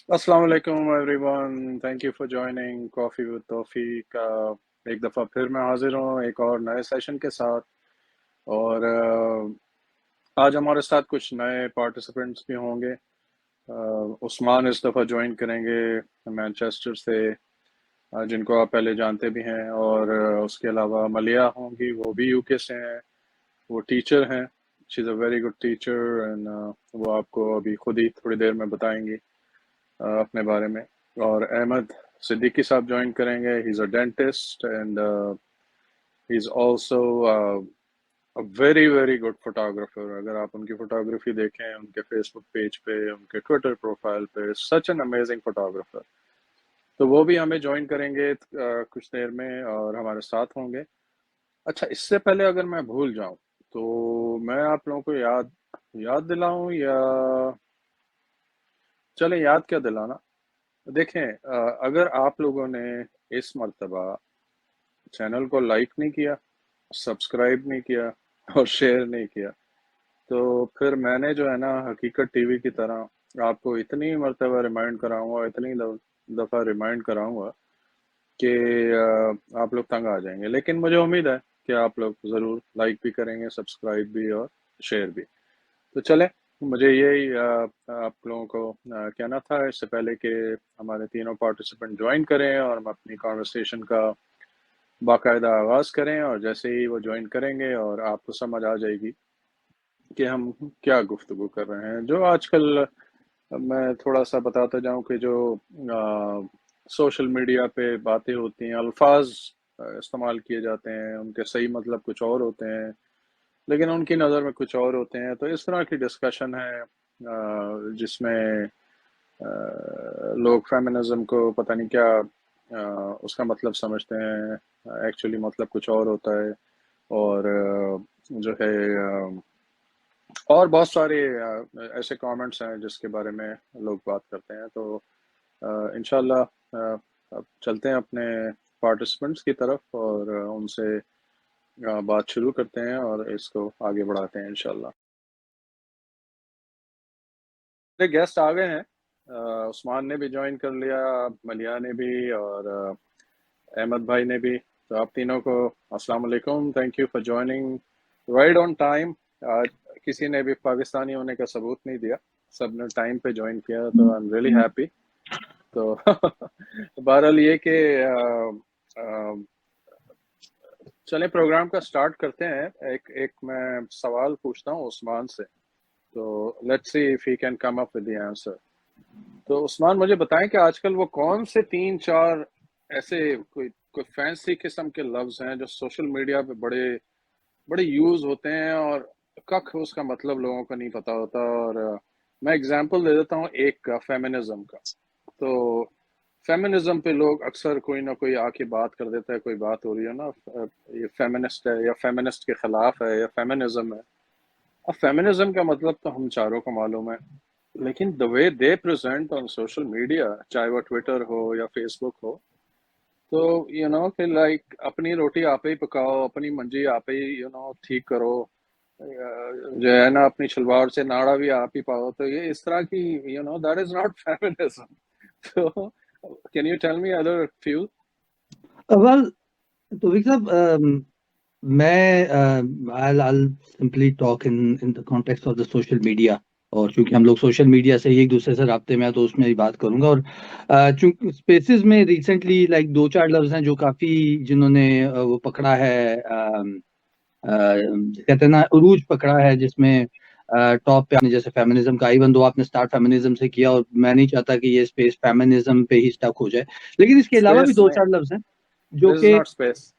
अस्सलाम वालेकुम everyone, thank you for joining coffee with Taufiq. एक दफ़ा फिर मैं हाजिर हूँ एक और नए सेशन के साथ। और आज हमारे साथ कुछ नए पार्टिसिपेंट्स भी होंगे। उस्मान इस दफ़ा ज्वाइन करेंगे मैनचेस्टर से, जिनको आप पहले जानते भी हैं। और उसके अलावा मलिया होंगी, वो भी यूके से हैं, वो टीचर हैं। She is a very good teacher and वो आपको अभी खुद ही थोड़ी देर में बताएंगी अपने बारे में। और अहमद सिद्दीकी साहब ज्वाइन करेंगे। He is a dentist and he is also a very very good photographer. अगर आप उनकी फोटोग्राफी देखें उनके फेसबुक पेज पे, उनके ट्विटर प्रोफाइल पे, सच एन अमेजिंग फोटोग्राफर। तो वो भी हमें ज्वाइन करेंगे कुछ देर में और हमारे साथ होंगे। अच्छा, इससे पहले अगर मैं भूल जाऊं तो मैं आप लोगों को याद याद दिलाऊं, या चलें याद क्या दिलाना। देखें, अगर आप लोगों ने इस मर्तबा चैनल को लाइक नहीं किया, सब्सक्राइब नहीं किया और शेयर नहीं किया, तो फिर मैंने जो है ना, हकीकत टीवी की तरह आपको इतनी मर्तबा रिमाइंड कराऊंगा, इतनी दफ़ा रिमाइंड कराऊंगा कि आप लोग तंग आ जाएंगे। लेकिन मुझे उम्मीद है कि आप लोग ज़रूर लाइक भी करेंगे, सब्सक्राइब भी और शेयर भी। तो चलें, मुझे यही आप लोगों को कहना था इससे पहले कि हमारे तीनों पार्टिसिपेंट ज्वाइन करें और हम अपनी कॉन्वर्सेशन का बाकायदा आगाज़ करें। और जैसे ही वो ज्वाइन करेंगे और आपको समझ आ जाएगी कि हम क्या गुफ्तगू कर रहे हैं। जो आजकल मैं थोड़ा सा बताता जाऊं कि जो सोशल मीडिया पे बातें होती हैं, अल्फाज इस्तेमाल किए जाते हैं, उनके सही मतलब कुछ और होते हैं लेकिन उनकी नज़र में कुछ और होते हैं। तो इस तरह की डिस्कशन है जिसमें लोग फेमिनिज्म को पता नहीं क्या उसका मतलब समझते हैं, एक्चुअली मतलब कुछ और होता है। और जो है और बहुत सारे ऐसे कमेंट्स हैं जिसके बारे में लोग बात करते हैं। तो इंशाल्लाह अब चलते हैं अपने पार्टिसिपेंट्स की तरफ और उनसे बात शुरू करते हैं और इसको आगे बढ़ाते हैं इंशाल्लाह। मेरे गेस्ट आ गए हैं, उस्मान ने भी ज्वाइन कर लिया, मलिया ने भी और अहमद भाई ने भी। तो आप तीनों को अस्सलाम वालेकुम, thank you for joining right on time. आज किसी ने भी पाकिस्तानी होने का सबूत नहीं दिया, सबने टाइम पे ज्वाइन किया, तो आई एम रियली हैप्पी। तो बहरहाल ये कि चलें प्रोग्राम का स्टार्ट करते हैं। एक एक मैं सवाल पूछता हूँ उस्मान से, तो let's see if he can come up with the answer. तो उस्मान मुझे बताएं कि आजकल वो कौन से तीन चार ऐसे कोई कोई फैंसी किस्म के लफ्ज हैं जो सोशल मीडिया पे बड़े बड़े यूज होते हैं और कख उसका मतलब लोगों को नहीं पता होता। और मैं एग्जांपल दे देता हूँ एक का, फेमिनिज्म का। तो फेमिनिज्म पे लोग अक्सर कोई ना कोई आके बात कर देता है, कोई बात हो रही है ना, ये फेमिनिस्ट है या फेमिनिस्ट के खिलाफ है या फेमिनिज्म है। अब फेमिनिज्म का मतलब तो हम चारों को मालूम है, लेकिन the way they present on social media, चाहे वो ट्विटर हो या फेसबुक हो, तो कि लाइक अपनी रोटी आप ही पकाओ, अपनी मंजी आप ही ठीक करो, जो है ना अपनी शलवार से नाड़ा भी आप ही पाओ। तो ये इस तरह की दैट इज नॉट फेमिनिज्म। तो can you tell me other few? Well, तो विक साहब, I'll simply talk in the context of the social media। और चूंकि हम लोग सोशल मीडिया से ही एक दूसरे से राब्ते में हैं, तो उसमें ही बात करूंगा। और चूंकि स्पेसेस में रिसेंटली लाइक दो चार लफ्ज हैं जो काफी जिन्होंने वो पकड़ा है, कहते हैं ना, उरूज पकड़ा है, जिसमें टॉप पे आपने जैसे फेमिनिज्म का, इवन दो आपने स्टार्ट फेमिनिज्म से किया, और मैं नहीं चाहता कि ये स्पेस फेमिनिज्म पे ही स्टक हो जाए, लेकिन इसके अलावा भी स्पेस दो नहीं, चार लफ्ज हैं जो दिस इज कि not space.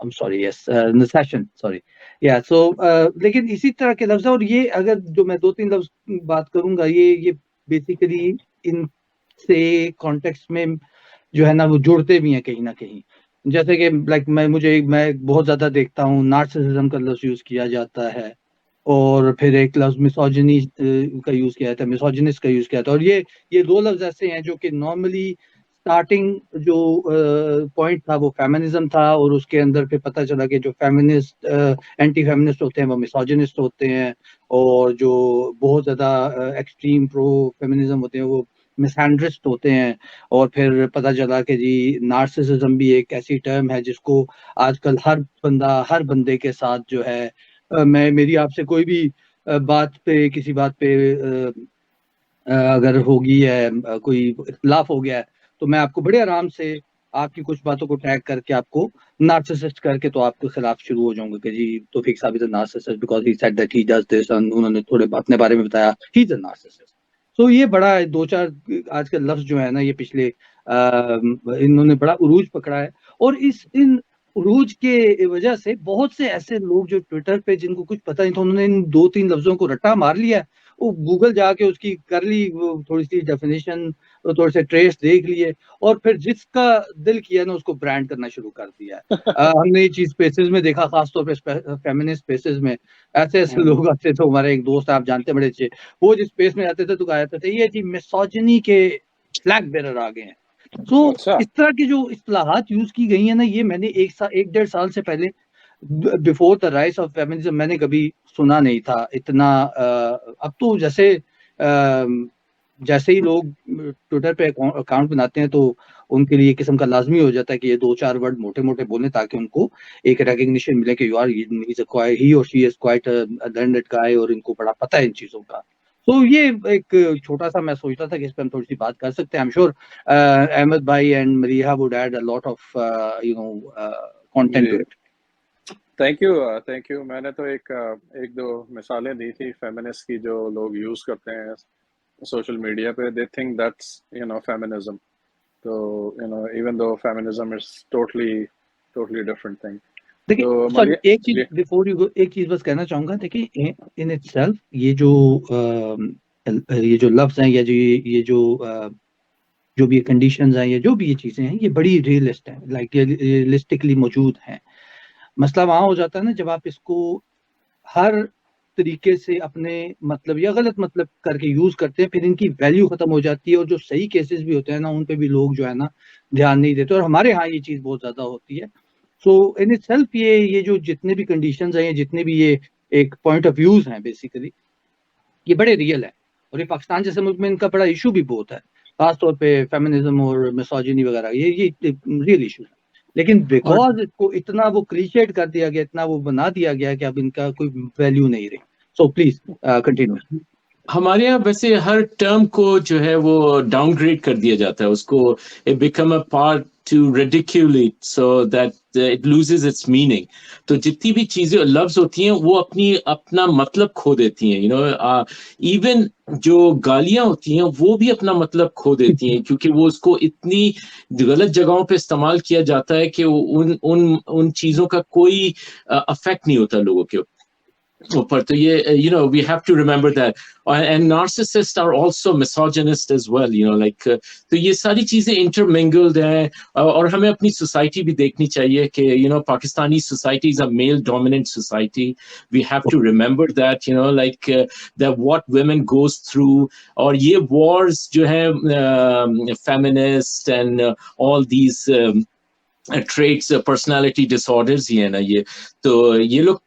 I'm sorry, yes, session, sorry, yeah, so लेकिन इसी तरह के लफ्ज हैं। और ये अगर जो मैं दो तीन लफ्ज बात करूंगा, ये बेसिकली इनसे कॉन्टेक्स्ट में जो है ना वो जुड़ते भी हैं कहीं ना कहीं। जैसे कि लाइक मैं बहुत ज्यादा देखता हूँ नार्सिसिज्म का लफ्ज यूज किया जाता है, और फिर एक लफ्ज मिसोजिनी का यूज किया जाता है, मिसोजिनिस्ट का यूज किया जाता है। और ये दो लफ्ज ऐसे हैं जो कि नॉर्मली स्टार्टिंग जो पॉइंट था वो फेमिनिज्म था, और उसके अंदर फिर पता चला कि जो फेमिनिस्ट एंटी फेमिनिस्ट होते हैं वो मिसोजिनिस्ट होते हैं, और जो बहुत ज्यादा एक्सट्रीम प्रो फेमिनिज्म होते हैं वो मिसहैंड्रिस्ट होते हैं। और फिर पता चला कि जी नार्सिसिज्म भी एक ऐसी टर्म है जिसको आजकल हर बंदे के साथ जो है मैं मेरी आपसे कोई भी बात पे किसी बात पे अगर होगी है कोई इख्तिलाफ हो गया है तो मैं आपको बड़े आराम से आपकी कुछ बातों को टैग करके आपको नार्सिसिस्ट करके तो आपके खिलाफ शुरू हो जाऊंगा कि जी तौफीक साहब is a narcissist because he said that he does this, उन्होंने थोड़े अपने बारे में बताया ही इज अ नार्सिसिस्ट। तो ये बड़ा दो चार आजकल लफ्ज जो है ना ये पिछले इन्होंने बड़ा उरूज पकड़ा है। और इन उरूज के वजह से बहुत से ऐसे लोग जो ट्विटर पे जिनको कुछ पता नहीं था उन्होंने इन दो तीन लफ्जों को रट्टा मार लिया है। वो गूगल जाके उसकी कर ली वो थोड़ी सी डेफिनेशन, थोड़े से ट्रेस देख लिए और फिर जिसका दिल किया ना उसको ब्रांड करना शुरू कर दिया है। हमने ये चीज स्पेसेस में देखा, खासतौर पर फेमिनिस्ट स्पेसेस में ऐसे ऐसे लोग आते थे। हमारे एक दोस्त आप जानते हैं बड़े अच्छे, वो जिस स्पेस में आते थे तो कहते थे ये जी मिसोजिनी के फ्लैग बेरर आ गए हैं। तो अच्छा। इस तरह की जो इस्तेलाहात यूज की गई है ना ये मैंने एक डेढ़ साल से पहले before the rise of feminism मैंने कभी सुना नहीं था इतना। अब तो जैसे ही लोग ट्विटर पे अकाउंट बनाते हैं तो उनके लिए किस्म का लाजमी हो जाता है कि ये दो चार वर्ड मोटे मोटे बोले ताकि उनको एक रिकग्निशन मिले कि यार ही और शी इज क्वाइट लर्नड गाय और इनको बड़ा पता है इन चीजों का। तो ये एक छोटा सा मैं सोचता था कि इस पर हम थोड़ी सी बात कर सकते हैं। आई एम श्योर अहमद भाई and Mariha would add a lot of content to जी, it. Thank you, thank you. मैंने तो एक दो मिसालें दी थी फेमिनिस्ट की जो लोग यूज करते हैं सोशल मीडिया पे। They think that's feminism. तो even though feminism is totally totally different thing. देखिए तो सॉरी मलिया एक चीज जी। बिफोर यू गो एक चीज बस कहना चाहूंगा। देखिए इन इटसेल्फ ये जो लफ्ज हैं या जो भी कंडीशंस हैं या जो भी ये चीजें हैं ये बड़ी रियलिस्ट हैं, लाइक ये रियलिस्टिकली मौजूद हैं। मसला वहां हो जाता है ना जब आप इसको हर तरीके से अपने मतलब या गलत मतलब करके यूज करते हैं, फिर इनकी वैल्यू खत्म हो जाती है और जो सही केसेस भी होते हैं ना उन पे भी लोग जो है ना ध्यान नहीं देते। और हमारे यहाँ ये चीज बहुत ज्यादा होती है। सो इन इटसेल्फ ये जो जितने भी कंडीशंस हैं, ये जितने भी ये एक पॉइंट ऑफ व्यूज हैं बेसिकली ये बड़े रियल है। और ये पाकिस्तान जैसे मुल्क में इनका बड़ा इशू भी बहुत है, खासतौर पे फेमिनिज्म और मिसोजिनी वगैरह ये रियल इशू है। लेकिन और बिकॉज इसको इतना वो क्लीशेड कर दिया गया, इतना वो बना दिया गया कि अब इनका कोई वैल्यू नहीं रही। So please continue. हमारे यहाँ वैसे हर टर्म को जो है वो डाउनग्रेड कर दिया जाता है, उसको it become a part to ridicule so that it loses its meaning. तो जितनी भी चीजें लफ्ज होती हैं वो अपना मतलब खो देती हैं, इवन जो गालियां होती हैं वो भी अपना मतलब खो देती हैं, क्योंकि वो उसको इतनी गलत जगहों पे इस्तेमाल किया जाता है कि उन उन उन चीजों का कोई अफेक्ट नहीं होता लोगों के ऊपर। तो ये we have to remember that, and narcissists are also misogynist as well, like तो ये सारी चीजें intermingled हैं। और हमें अपनी सोसाइटी भी देखनी चाहिए कि Pakistani society is a male dominant society. We have to remember that, like that what women goes through, और ये wars जो है feminist and all these traits personality disorders ही है ना ये। तो ये लोग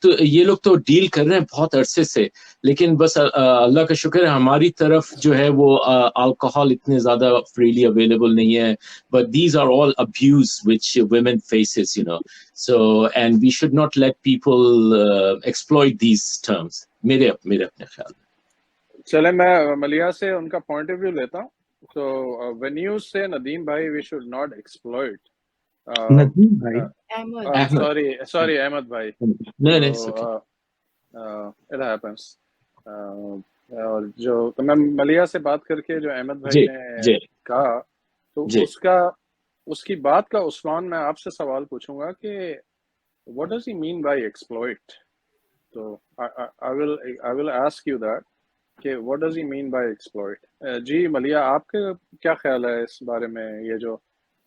तो डील कर रहे हैं बहुत अरसे से, लेकिन बस अल्लाह का शुक्र है हमारी तरफ जो है वो अल्कोहल इतने ज्यादा फ्रीली अवेलेबल नहीं है। But these are all abuse which women faces, so and we should not let people exploit these terms, मेरे अपने ख्याल। चले मैं मलिया से उनका पॉइंट ऑफ व्यू लेता हूँ। तो व्हेन यू से नदीम भाई we should not exploit, Nadeem भाई अहमद। अहमद, सॉरी सॉरी अहमद भाई। नहीं नहीं it's okay. तो इट हैपेंस। और तो मैं मलिया से बात करके जो अहमद भाई जी ने जी कहा तो जी। उसकी बात का उस्मान मैं आपसे सवाल पूछूंगा कि what does he mean by exploit. तो I will ask you that कि what does he mean by exploit. जी मलिया, आपके क्या ख्याल है इस बारे में? ये जो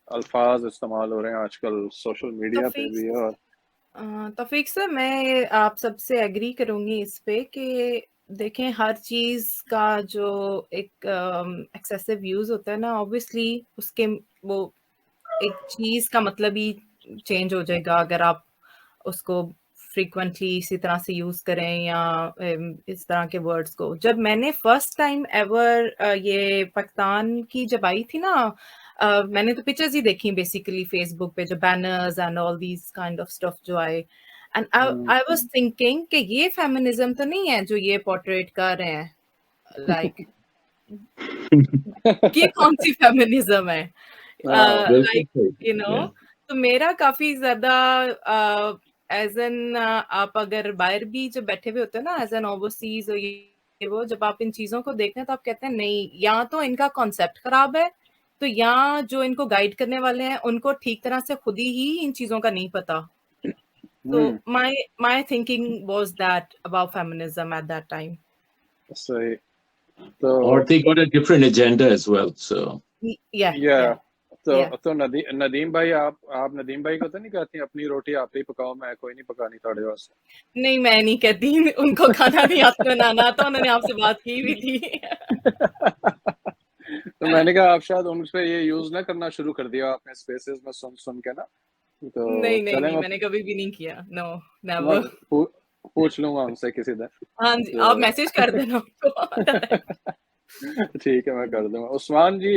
अल्फाज इस्तेमाल हो रहे हैं आजकल सोशल मीडिया पे भी और तौफीक सर, मैं आप सबसे एग्री करूंगी इस पे कि देखें हर चीज का जो एक एक्सेसिव यूज होता है ना, ऑब्वियसली उसके वो एक चीज का मतलब ही चेंज हो जाएगा अगर आप उसको फ्रीक्वेंटली इसी तरह से यूज करें या इस तरह के वर्ड्स को। जब मैंने फर्स्ट टाइम एवर ये पाकिस्तान की जब आई थी ना, मैंने तो पिक्चर्स ही देखी बेसिकली फेसबुक पे, जो banners and all these kind of stuff जो आए, एंड आई वाज थिंकिंग कि ये फेमिनिज्म तो नहीं है जो ये पोर्ट्रेट कर रहे हैं, लाइक ये कौन सी फेमिनिज्म है, लाइक यू नो। तो मेरा काफी ज्यादा एज एन आप अगर बाहर भी जब बैठे हुए होते हैं ना एज एन ओवरसीज, और ये वो जब आप इन चीजों को देखते हैं तो आप कहते हैं नहीं, या तो इनका कॉन्सेप्ट खराब है, तो या जो इनको गाइड करने वाले हैं उनको ठीक तरह से खुद ही इन चीजों का नहीं पता। तो my thinking was that about feminism at that time. सही। तो or they got a different agenda as well, so Yeah. तो नदीम भाई, आप नदीम भाई को तो नहीं कहती अपनी रोटी आप ही पकाओ, मैं कोई नहीं पकानी थोड़े वास्ते? नहीं, मैं नहीं कहती, उनको खाना नहीं आता बनाना, तो उन्होंने आपसे बात की भी थी। तो मैंने कहा आप शायद उनसे ये यूज ना करना शुरू कर दिया आपने स्पेसेस में सुन के ना। तो नहीं, मैंने कभी भी नहीं किया, नो नेवर। पूछ लूंगा उनसे किसी दिन। हाँ जी, आप मैसेज कर देना उनको। ठीक है, मैं कर दूंगा। उस्मान जी,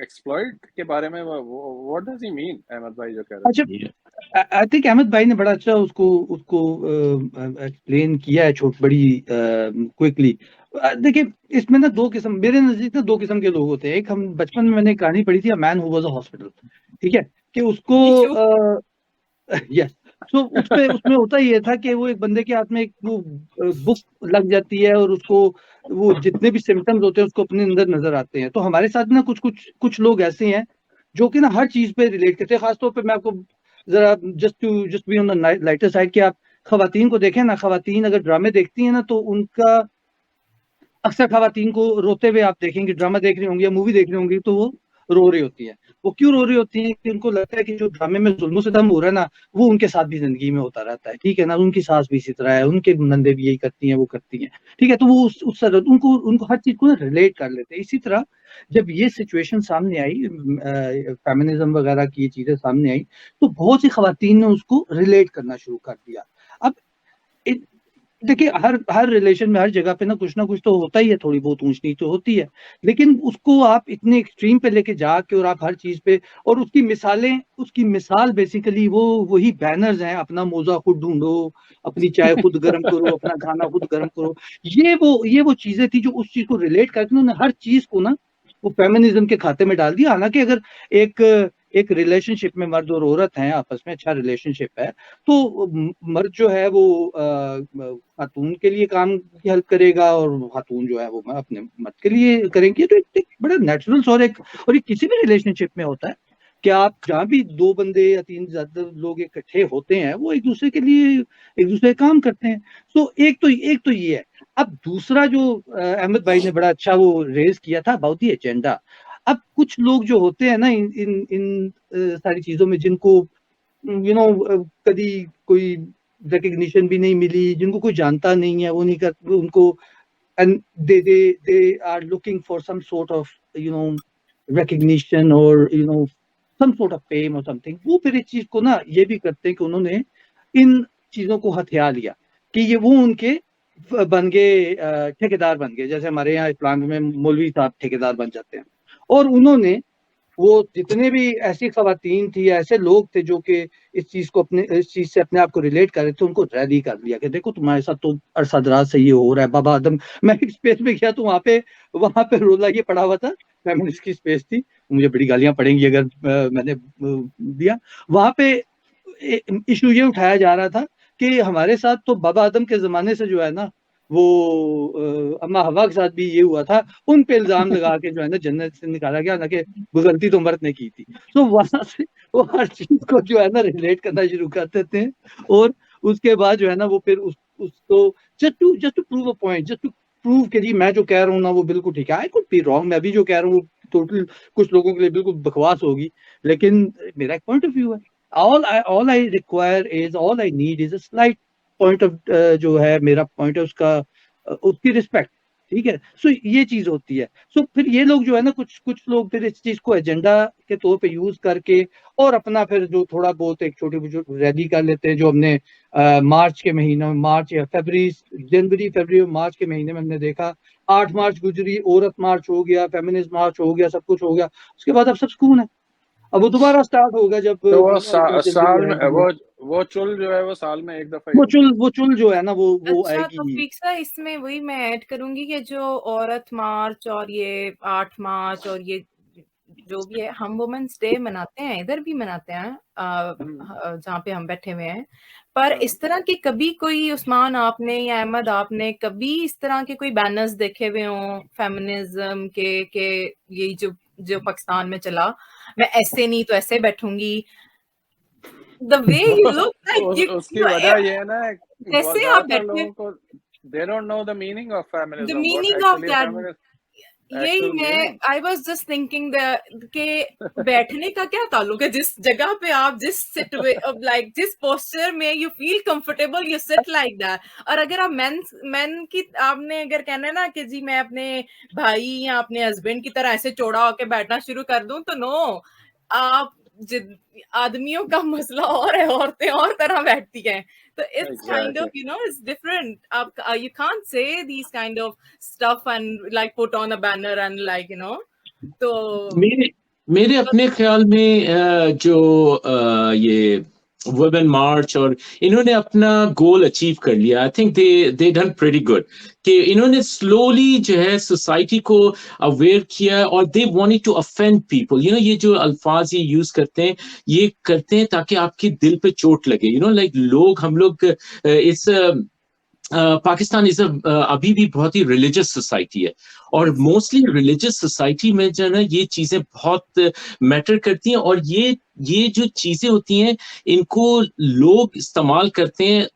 एक्सप्लॉइट के बारे में what does he mean, Ahmad भाई जो कह रहे हैं? अच्छा, आई थिंक अहमद भाई ने बड़ा अच्छा उसको एक्सप्लेन किया है बड़ी क्विकली। देखिए, इसमें ना दो किस्म, मेरे नजदीक ना दो किस्म के लोग होते हैं। एक, हम बचपन में मैंने कहानी पढ़ी थी, a man who was a hospital, ठीक है, कि उसको यस, तो उसमें होता ये था कि वो एक बंदे के हाथ में एक वो बुक लग जाती है और उसको वो जितने भी सिम्टम्स होते हैं उसको अपने अंदर नजर आते हैं। तो हमारे साथ ना कुछ लोग ऐसे हैं जो कि ना हर चीज पे रिलेट करते हैं। खासतौर पे मैं आपको जरा just be on the lighter side कि आप खवातीन को देखें ना, खवातीन अगर ड्रामे देखती हैं ना तो उनका अक्सर खवातीन को रोते हुए आप देखेंगे, ड्रामा देख रही होंगी या मूवी देख रही होंगी तो वो रो रही होती है। वो क्यों रो रही होती है? कि उनको लगता है कि जो ड्रामे में जुल्म सितम हो रहा है ना, वो उनके साथ भी जिंदगी में होता रहता है, ठीक है ना। उनकी सास भी इसी तरह है, उनके नंदे भी यही करती हैं, वो करती हैं, ठीक है। तो वो उस तरह उनको हर चीज को रिलेट कर लेते हैं। इसी तरह जब ये सिचुएशन सामने आई, फेमिनिज्म वगैरह की ये चीजें सामने आई, तो बहुत सी खवातीन ने उसको रिलेट करना शुरू कर दिया। अब देखिए, हर रिलेशन में हर जगह पे ना कुछ तो होता ही है, थोड़ी बहुत ऊंच नीच तो होती है, लेकिन उसको आप इतने एक्सट्रीम पे लेके जाके और आप हर चीज पे, और उसकी मिसाल बेसिकली वही बैनर्स हैं, अपना मोजा खुद ढूंढो, अपनी चाय खुद गर्म करो, अपना खाना खुद गर्म करो। ये वो चीजें थी जो उस चीज को रिलेट करके उन्होंने हर चीज को ना वो फेमिनिज्म के खाते में डाल दिया। हालांकि अगर एक रिलेशनशिप में मर्द और औरत हैं, आपस में अच्छा रिलेशनशिप है, तो मर्द जो है वो खातून के लिए काम की हेल्प करेगा और खातून जो है वो अपने मर्द के लिए करेंगी। तो एक बड़ा नेचुरल और ये किसी भी रिलेशनशिप में होता है कि आप जहाँ भी दो बंदे या तीन ज्यादा लोग इकट्ठे होते हैं, वो एक दूसरे के लिए एक दूसरे काम करते हैं। तो एक तो ये है। अब दूसरा जो अहमद भाई ने बड़ा अच्छा वो रेज किया था अबाउट द एजेंडा। अब कुछ लोग जो होते हैं ना इन सारी चीजों में, जिनको कभी कोई रिकग्निशन भी नहीं मिली, जिनको कोई जानता नहीं है, वो नहीं कर उनको, and they are looking for some sort of recognition or some sort of fame or something, वो फिर इस चीज को ना ये भी करते हैं कि उन्होंने इन चीजों को हथिया लिया कि ये वो उनके बन गए, ठेकेदार बन गए। जैसे हमारे यहाँ इस्लाम में मौलवी साहब ठेकेदार बन जाते हैं, और उन्होंने वो जितने भी ऐसी खवातीन थी, ऐसे लोग थे जो कि इस चीज से अपने आप को रिलेट कर रहे थे, उनको रेडी कर लिया कि देखो तुम्हारे साथ तो अरसा दराज से ये हो रहा है। बाबा आदम, मैं एक स्पेस में गया तो वहां पे रोला ये पड़ा हुआ था, फेमिनिस्ट की स्पेस थी, मुझे बड़ी गालियां पड़ेंगी अगर मैंने दिया। वहां पे इशू ये उठाया जा रहा था कि हमारे साथ तो बाबा आदम के जमाने से जो है ना, वो अम्मा हवा के साथ भी ये हुआ था, उन पे इल्जाम लगा के जो है ना जन्नत से निकाला गया ना, कि गलती तो मर्द ने की थी। तो वहां से वो हर चीज को जो है ना रिलेट करना शुरू कर देते हैं, और उसके बाद जो है ना वो फिर उसको just to prove a point, just to prove के जी मैं जो कह रहा हूँ ना वो बिल्कुल ठीक है। आई कुड बी रॉन्ग, मैं भी जो कह रहा हूँ टोटल कुछ लोगों के लिए बिल्कुल बकवास होगी, लेकिन मेरा एक पॉइंट ऑफ व्यू है। all I require is, all I need is a slight point of जो है मेरा पॉइंट है उसका, उसकी रिस्पेक्ट, ठीक है। सो ये चीज होती है। सो फिर ये लोग जो है ना, कुछ कुछ लोग फिर इस चीज को एजेंडा के तौर पे यूज करके और अपना फिर जो थोड़ा बहुत एक छोटी रैली कर लेते हैं, जो हमने मार्च के महीने में, मार्च या जनवरी मार्च के महीने में हमने देखा। 8 मार्च गुजरी, औरत मार्च हो गया, फेमिनिस्ट मार्च हो गया, सब कुछ हो गया। उसके बाद अब सब सुकून है। अब वो दोबारा स्टार्ट होगा जब तो वो जनवरी साल में आएगी। वो चुल जो है वो साल में एक दफा ही होती है। वो चुल जो है ना, वो अच्छा, आएगी तो ही। फिक्सा इसमें वही मैं ऐड करूंगी कि जो औरत मार्च और ये 8 मार्च और ये जो भी है, हम वुमेन्स डे मनाते हैं, इधर भी मनाते हैं जहाँ पे हम बैठे हुए हैं, पर इस तरह की कभी कोई, उस्मान आपने या अहमद आपने कभी इस तरह के कोई बैनर्स देखे हुए हों फेमिनिज्म के ये जो पाकिस्तान में चला, मैं ऐसे नहीं तो ऐसे बैठूंगी, the way you look like उसकी वजह ये है ना, जैसे आप ज्यादातर बैठे, लोगों को they don't know the meaning of the feminism, what meaning of actually a that, feminist यही actual मैं meaning. I was just thinking के बैठने का क्या ताल्लुक है, जिस जगह पे आप जिस लाइक जिस पोस्चर में you feel comfortable you sit like that. और अगर आप मेन की आपने अगर कहना है ना कि जी मैं अपने भाई या अपने हस्बैंड की तरह ऐसे चौड़ा होके बैठना शुरू कर दूं, तो नो, आप आदमियों का मसला और है, औरतें और तरह बैठती हैं, तो it's kind of, Exactly. it's different. You can't say these kind of stuff and like put on a banner and like, तो मेरे अपने ख्याल में जो ये वुमेन मार्च और इन्होंने अपना गोल अचीव कर लिया। I think they done pretty good कि इन्होंने स्लोली जो है सोसाइटी को अवेयर किया और they wanted to offend people. ये जो अल्फाज ये यूज ये करते हैं ताकि आपके दिल पे चोट लगे। लाइक हम लोग इस पाकिस्तान इज अभी भी बहुत ही रिलीजियस सोसाइटी है और मोस्टली रिलीजियस सोसाइटी में जो है ना ये चीजें बहुत मैटर करती हैं और ये जो चीजें होती हैं इनको लोग इस्तेमाल करते हैं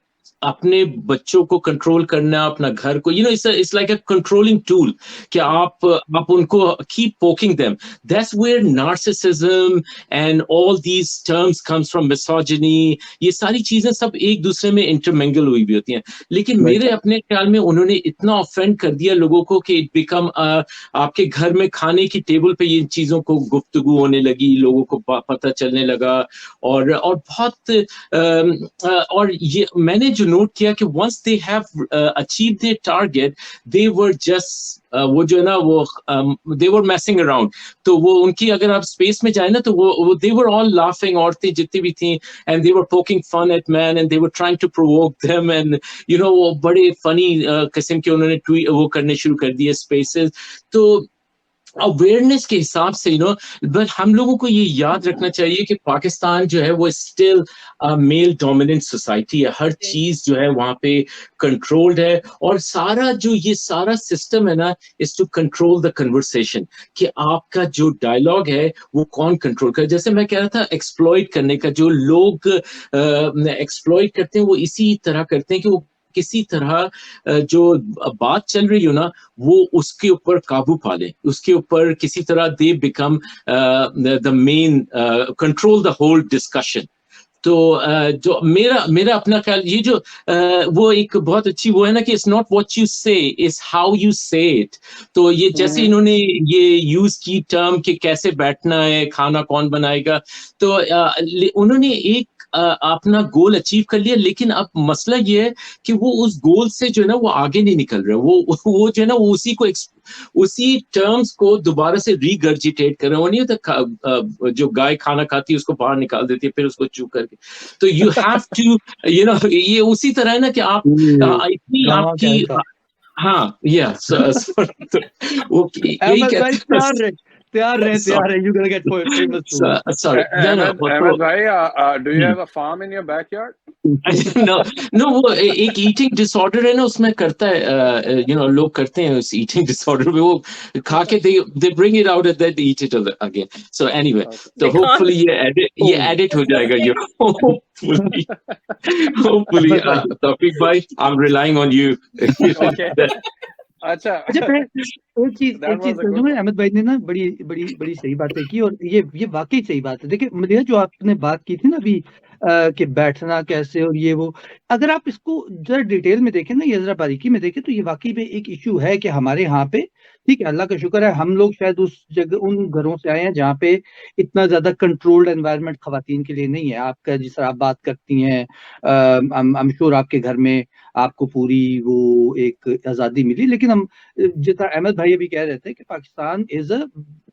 अपने बच्चों को कंट्रोल करना, अपना घर को, it's like a controlling tool कि आप उनको keep poking them. That's where narcissism and all these terms comes from misogyny. ये सारी चीजें सब एक दूसरे में इंटरमिंगल हुई भी होती हैं। लेकिन मेरे अपने ख्याल में उन्होंने इतना ऑफेंड कर दिया लोगों को कि इट बिकम आपके घर में खाने की टेबल पे ये चीजों को गुफ्तगू होने लगी, लोगों को पता चलने लगा और बहुत और ये मैंने जो नोट किया कि once they have achieved their target, they were just वो जो है ना वो they were messing around। तो वो उनकी अगर आप स्पेस में जाए ना तो वो they were all laughing, औरतें जितनी भी थी, and they were poking fun at men and they were trying to provoke them and वो बड़े फनी किस्म के उन्होंने ट्वीट वो करने शुरू कर दिए स्पेसेस। तो अवेयरनेस के हिसाब से बट हम लोगों को ये याद रखना चाहिए कि पाकिस्तान जो है वो स्टिल मेल डोमिनेंट सोसाइटी है। हर चीज जो है वहां पे कंट्रोल्ड है और ये सारा सिस्टम है ना is to control the conversation कि आपका जो डायलॉग है वो कौन कंट्रोल करे। जैसे मैं कह रहा था एक्सप्लॉइट करने का, जो लोग एक्सप्लॉइट करते हैं वो इसी तरह करते हैं कि वो किसी तरह जो बात चल रही हो ना वो उसके ऊपर काबू पा ले, उसके ऊपर किसी तरह they become the main control the whole discussion. तो जो मेरा अपना ख्याल ये जो वो एक बहुत अच्छी वो है ना कि इट्स नॉट व्हाट यू से, इट्स हाउ यू से इट। तो ये जैसे इन्होंने ये यूज की टर्म कि कैसे बैठना है, खाना कौन बनाएगा, तो उन्होंने एक अपना गोल अचीव कर लिया। लेकिन अब मसला ये है कि वो उस गोल से जो है ना वो आगे नहीं निकल रहे, वो जो है ना वो उसी टर्म्स को दोबारा से रीगर्जिटेट कर रहे हैं। वो नहीं होता जो गाय खाना खाती है उसको बाहर निकाल देती है फिर उसको चू करके। तो यू हैव टू ये उसी तरह है ना कि आप इतनी आपकी हाँ वो यही कहते हैं तैयार रहे you gonna get famous soon. Sorry. Ahmed bhai, do you have a farm in your backyard? No, वो एक ईटिंग डिसऑर्डर है ना उसमें करता है लोग करते हैं उस ईटिंग डिसऑर्डर में वो खा के they bring it out and then they eat it again. So anyway, so hopefully ये edit हो जाएगा ये hopefully Tawfiq bhai, I'm relying on you. Okay. अच्छा एक चीज That was a good समझो, one. अहमद भाई ने ना बड़ी बड़ी बड़ी सही बातें की, और ये वाकई सही बात है। देखिए मलिया, जो आपने बात की थी ना अभी कि बैठना कैसे और ये वो, अगर आप इसको जरा डिटेल में देखें ना, ये जरा बारीकी में देखें, तो ये वाकई में एक इशू है कि हमारे यहाँ पे, ठीक है, अल्लाह का शुक्र है, हम लोग शायद उस जगह, उन घरों से आए हैं जहाँ पे इतना ज्यादा कंट्रोल्ड एनवायरनमेंट खवातीन के लिए नहीं है। आपका जिस तरह आप बात करती हैं, आई एम श्योर आपके घर में आपको पूरी वो एक आज़ादी मिली, लेकिन हम, जितना अहमद भाई अभी कह रहे थे कि Pakistan is a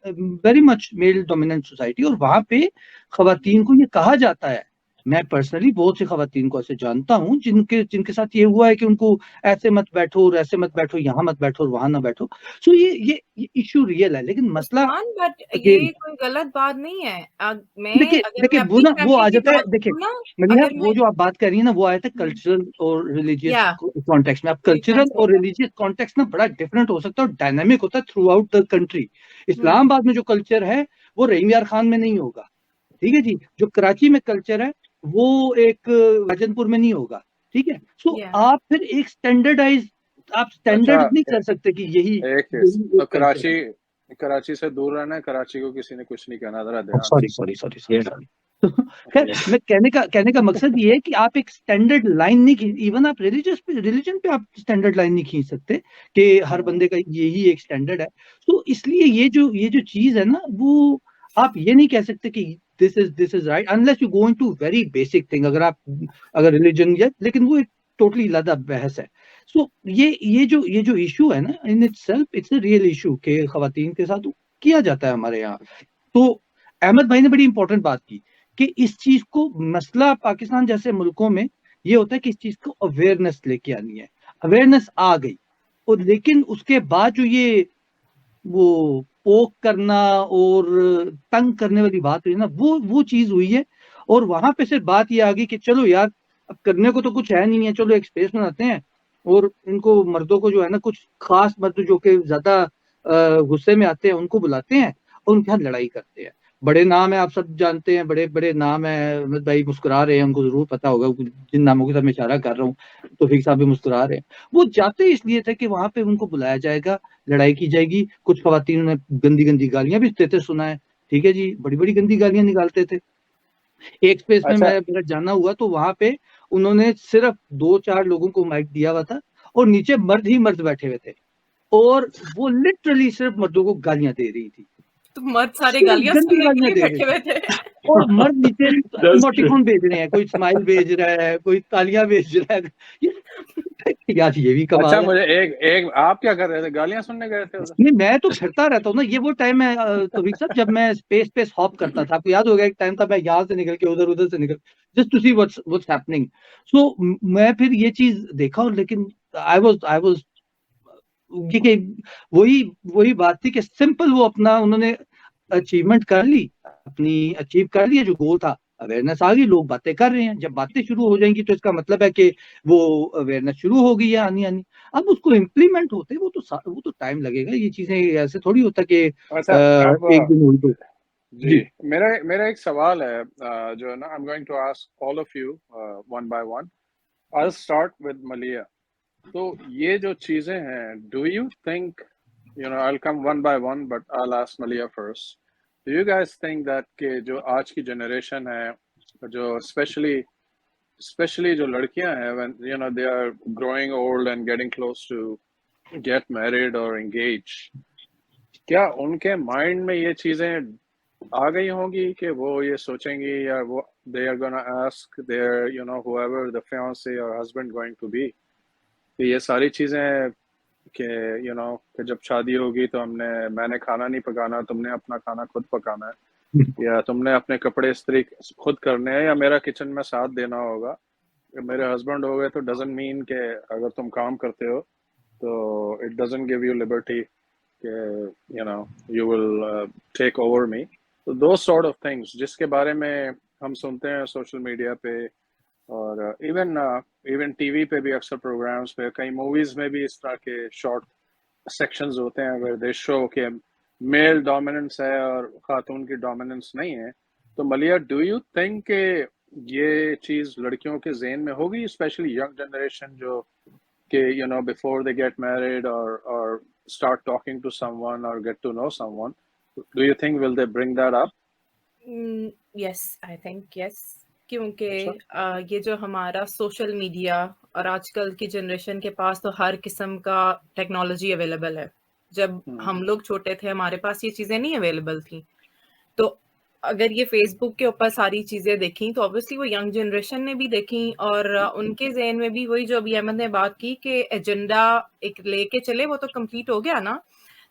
very much male dominant society, और वहां पे खवातीन को ये कहा जाता है। मैं पर्सनली बहुत सी खवातीन को ऐसे जानता हूँ जिनके जिनके साथ ये हुआ है कि उनको ऐसे मत बैठो और ऐसे मत बैठो, यहाँ मत बैठो और वहां ना बैठो। सो ये इशू रियल है, लेकिन मसला उस्मान, बट अगेन, ये कोई गलत बात नहीं है। देखिए अगर देखिए मैं वो अपनी ना वो फैमिली आ की जाता है। बात देखिए करूँ ना, मलिया, अगर वो मैं जो आप बात कर रही है ना, वो आया था कल्चरल और रिलीजियस या कॉन्टेक्स्ट में। अब रिलीजन कल्चरल से और रिलीजियस कॉन्टेक्स्ट ना बड़ा डिफरेंट हो सकता है और डायनामिक होता है through out the country. Islamabad में जो कल्चर है वो रहीम यार खान में नहीं होगा, ठीक है जी। जो कराची में कल्चर है वो एक राजनपुर में नहीं होगा, ठीक है। सो या आप फिर एक स्टैंडर्डाइज, आप अच्छा, स्टैंडर्ड नहीं कर सकते कि यही एक यही तो एक कल्चर है। कराची से दूर रहना है, कराची को किसी ने कुछ नहीं कहना, जरा ध्यान सॉरी से। Sorry sorry sorry. तो खैर, मैं कहने का मकसद ये है कि आप एक स्टैंडर्ड लाइन नहीं खींच, इवन आप रिलीजन पे आप स्टैंडर्ड लाइन नहीं खींच सकते कि हर बंदे का यही एक स्टैंडर्ड है। तो इसलिए ये जो चीज है ना, वो आप ये नहीं कह सकते कि this is right unless you go into very basic thing. अगर रिलीजन, या लेकिन वो एक टोटली अलग बहस है। सो ये जो इशू है ना, in itself it's a real issue कि खवातीन के साथ किया जाता है हमारे यहाँ। तो अहमद भाई ने बड़ी इंपॉर्टेंट बात की कि इस चीज को, मसला पाकिस्तान जैसे मुल्कों में ये होता है कि इस चीज को अवेयरनेस लेके आनी है। अवेयरनेस आ गई, और लेकिन उसके बाद जो ये वो पोक करना और तंग करने वाली बात हुई ना, वो चीज हुई है। और वहां पे सिर्फ बात ये आ गई कि चलो यार, अब करने को तो कुछ है नहीं है, चलो एक स्पेस बनाते हैं, और इनको मर्दों को जो है ना, कुछ खास मर्द जो कि ज्यादा गुस्से में आते हैं उनको बुलाते हैं और उनके साथ लड़ाई करते हैं। बड़े नाम है, आप सब जानते हैं, बड़े बड़े नाम है। अहमद भाई मुस्कुरा रहे हैं, उनको जरूर पता होगा जिन नामों की तरफ मैं इशारा कर रहा हूँ। तौफीक साहब भी मुस्कुरा रहे हैं। वो जाते इसलिए थे कि वहां पे उनको बुलाया जाएगा, लड़ाई की जाएगी। कुछ खवातीन ने गंदी गंदी गालियां भी देते सुना है, ठीक है जी, बड़ी बड़ी गंदी गालियां निकालते थे। एक स्पेस में अच्छा, मेरा जाना हुआ तो वहां पे उन्होंने सिर्फ 2-4 लोगों को माइक दिया हुआ था, और नीचे मर्द ही मर्द बैठे हुए थे, और वो लिटरली सिर्फ मर्दों को गालियां दे रही थी, तो मर्द सारे सिर्फ गालियां गंदी सुनने के गालियां लिए दे रहे बैठे थे। हुए थे। और मर्द नीचे That's true. इमोटिकॉन भेज रहे हैं, कोई स्माइल भेज रहा है, कोई तालियां भेज रहा है। यार ये भी अच्छा, कमाल है। मुझे एक एक आप क्या कर रहे थे? गालियां सुनने गए थे उधर? नहीं, मैं तो फिरता रहता हूँ ना। ये वो टाइम है तौफीक साहब, जब मैं स्पेस पे हॉप करता था। आपको याद होगा एक टाइम था, मैं यहाँ से निकल के उधर, उधर से निकल, just to see what's happening. So मैं फिर ये चीज देखा, और लेकिन आई वाज ये कि वही वही बात थी कि सिंपल वो अपना उन्होंने अचीवमेंट कर ली, अपनी अचीव कर लिया जो गोल था। अवेयरनेस आ गई, लोग बातें कर रहे हैं। जब बातें शुरू हो जाएंगी तो इसका मतलब है कि वो अवेयरनेस शुरू हो गई है आनी आनी। अब उसको इम्प्लीमेंट होते वो तो टाइम लगेगा। ये चीजें ऐसे थोड़ी होता कि अच्छा, अब एक दिन हुई तो। जी, जी मेरा मेरा एक सवाल है, जो है ना, I am going to ask all of you one by one. I will start with Maliha. तो ये जो चीजें हैं, do you think, you know, I'll come one by one, but I'll ask Malia first. Do you guys think that कि जो आज की generation है, जो especially जो लड़कियां हैं, when you know they are growing old and getting close to get married or engage, क्या उनके माइंड में ये चीजें आ गई होंगी कि वो ये सोचेंगी, या वो they are gonna ask their, you know, whoever the fiance or husband going to be, कि ये सारी चीजें कि यू नो कि जब शादी होगी तो मैंने खाना नहीं पकाना, तुमने अपना खाना खुद पकाना है, या तुमने अपने कपड़े इस्त्री खुद करने हैं, या मेरा किचन में साथ देना होगा। मेरे हस्बैंड हो गए तो डजंट मीन कि अगर तुम काम करते हो तो it doesn't give you liberty कि you know you will take over me. तो दो सॉर्ट ऑफ थिंग्स जिसके बारे में हम सुनते हैं सोशल मीडिया पे, और इवन टीवी पे भी अक्सर प्रोग्राम्स पे, कई मूवीज में भी इस तरह के शॉर्ट सेक्शंस होते हैं where they show कि मेल डोमिनेंस है और खातून की डोमिनेंस नहीं है। तो मलिया, डू यू थिंक कि ये चीज लड़कियों के ज़हन में होगी, स्पेशली यंग जनरेशन जो कि you no before they get married और start talking to someone or get to know someone, do you think will they bring that up? Yes, I think yes, क्योंकि अच्छा। ये जो हमारा सोशल मीडिया और आजकल की जनरेशन के पास तो हर किस्म का टेक्नोलॉजी अवेलेबल है। जब हम लोग छोटे थे हमारे पास ये चीजें नहीं अवेलेबल थी, तो अगर ये फेसबुक के ऊपर सारी चीजें देखी तो ऑब्वियसली वो यंग जनरेशन ने भी देखी और उनके ज़हन में भी वही जो अभी अहमद ने बात की कि एजेंडा एक लेके चले, वो तो कंप्लीट हो गया ना,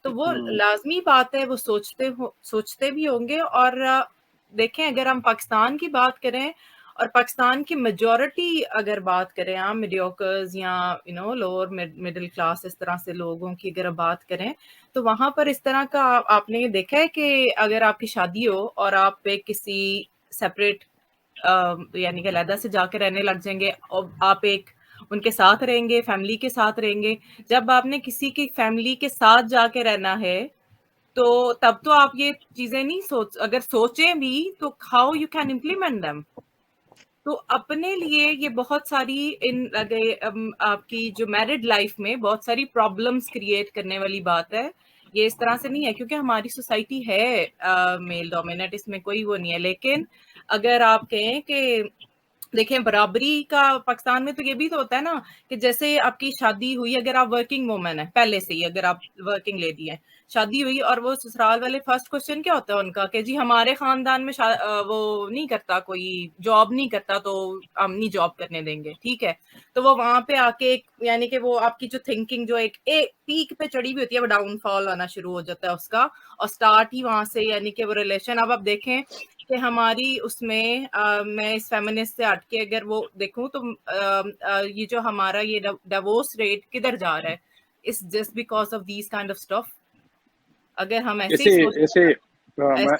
तो वो लाजमी बात है, वो सोचते भी होंगे। और देखें, अगर हम पाकिस्तान की बात करें और पाकिस्तान की मेजॉरिटी अगर बात करें, हम मीडियोकर्स या लोअर मिडिल क्लास इस तरह से लोगों की अगर बात करें, तो वहां पर इस तरह का आपने देखा है कि अगर आपकी शादी हो और आप एक किसी सेपरेट यानी कि अलहदा से जाकर रहने लग जाएंगे और आप एक उनके साथ रहेंगे, फैमिली के साथ रहेंगे। जब आपने किसी की फैमिली के साथ जाके रहना है, तो तब तो आप ये चीजें नहीं अगर सोचें भी तो how you can implement them. तो अपने लिए ये बहुत सारी आपकी जो मैरिड लाइफ में बहुत सारी प्रॉब्लम्स क्रिएट करने वाली बात है। ये इस तरह से नहीं है क्योंकि हमारी सोसाइटी है मेल डोमिनेट, इसमें कोई वो नहीं है। लेकिन अगर आप कहें कि देखें बराबरी का पाकिस्तान में तो ये भी तो होता है ना कि जैसे आपकी शादी हुई, अगर आप वर्किंग वुमन है पहले से ही, अगर आप वर्किंग लेडी है, शादी हुई और वो ससुराल वाले फर्स्ट क्वेश्चन क्या होता है उनका कि जी हमारे खानदान में वो नहीं करता, कोई जॉब नहीं करता, तो हम नहीं जॉब करने देंगे, ठीक है। तो वो वहां पे आके एक यानी कि वो आपकी जो थिंकिंग जो एक पीक पे चढ़ी हुई होती है, वो डाउनफॉल आना शुरू हो जाता है उसका, और स्टार्ट ही वहां से यानी कि वो रिलेशन। अब आप देखें कि हमारी उसमें मैं इस फेमिनिस्ट से हट के अगर वो देखूं तो ये जो हमारा ये डिवोर्स रेट किधर जा रहा है, it's just because of these kind of stuff. अगर हम ऐसे ही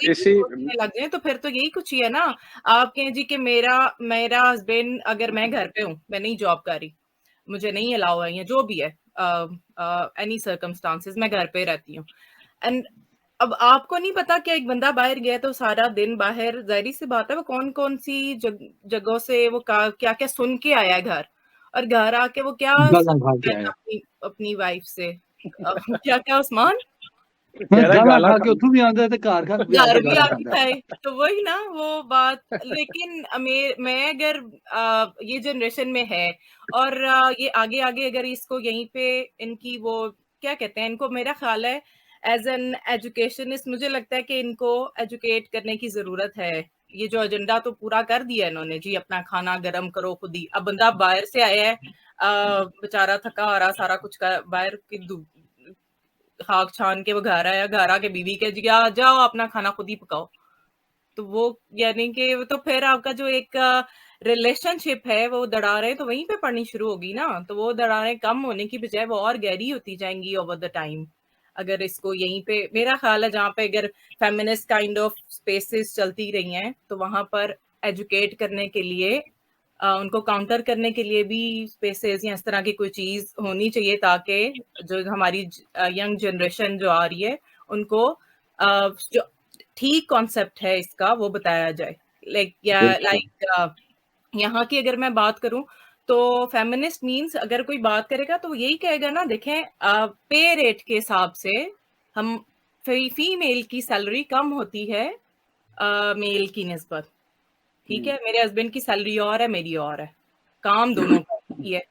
सोचने लग जाए तो फिर तो यही कुछ ही है ना। आप कहें जी कि मेरा हस्बैंड, अगर मैं घर पे हूँ, मैं नहीं जॉब कर रही, मुझे नहीं अलाउ है या जो भी है, एनी सर्कमस्टांसेस, मैं घर पे रहती हूँ, एंड अब आपको नहीं पता कि एक बंदा बाहर गया तो सारा दिन बाहर, जाहिर सी बात है वो कौन कौन सी जगहों से वो क्या क्या सुन के आया है घर, और घर आके वो क्या अपनी वाइफ से क्या क्या उस्मान गाला खा के उठू भी आंदा है, घर घर भी आता है। तो वही ना वो बात। लेकिन मैं अगर ये जनरेशन में है और ये आगे आगे अगर इसको यहीं पे इनकी वो क्या कहते हैं, इनको मेरा ख्याल है एज एन एजुकेशनिस्ट मुझे लगता है कि इनको एजुकेट करने की जरूरत है। ये जो एजेंडा तो पूरा कर दिया इन्होंने जी, अपना खाना गर्म करो खुद ही। अब बंदा बाहर से आया है, बेचारा थका आ रहा, सारा कुछ बाहर की खाक छान के वो घर आया, घर आके बीवी के जी जाओ अपना खाना खुद ही पकाओ। तो वो यानी कि तो फिर आपका जो एक रिलेशनशिप है वो दरारें तो वहीं पे पड़नी शुरू होगी ना। तो वो दरारें कम होने की बजाय वो और गहरी होती जाएंगी ओवर द टाइम। अगर इसको यहीं पे मेरा ख्याल है जहाँ पे अगर फेमिनिस्ट काइंड ऑफ स्पेसेस चलती रही हैं तो वहां पर एजुकेट करने के लिए उनको काउंटर करने के लिए भी स्पेसेस या इस तरह की कोई चीज होनी चाहिए, ताकि जो हमारी यंग जनरेशन जो आ रही है उनको जो ठीक कॉन्सेप्ट है इसका वो बताया जाए। लाइक यहाँ की अगर मैं बात करूं तो फेमिनिस्ट मींस अगर कोई बात करेगा तो यही कहेगा ना, देखें पे रेट के हिसाब से हम फीमेल की सैलरी कम होती है मेल की निस्बत, ठीक है। मेरे हस्बैंड की सैलरी और है, मेरी और है, काम दोनों का ही है,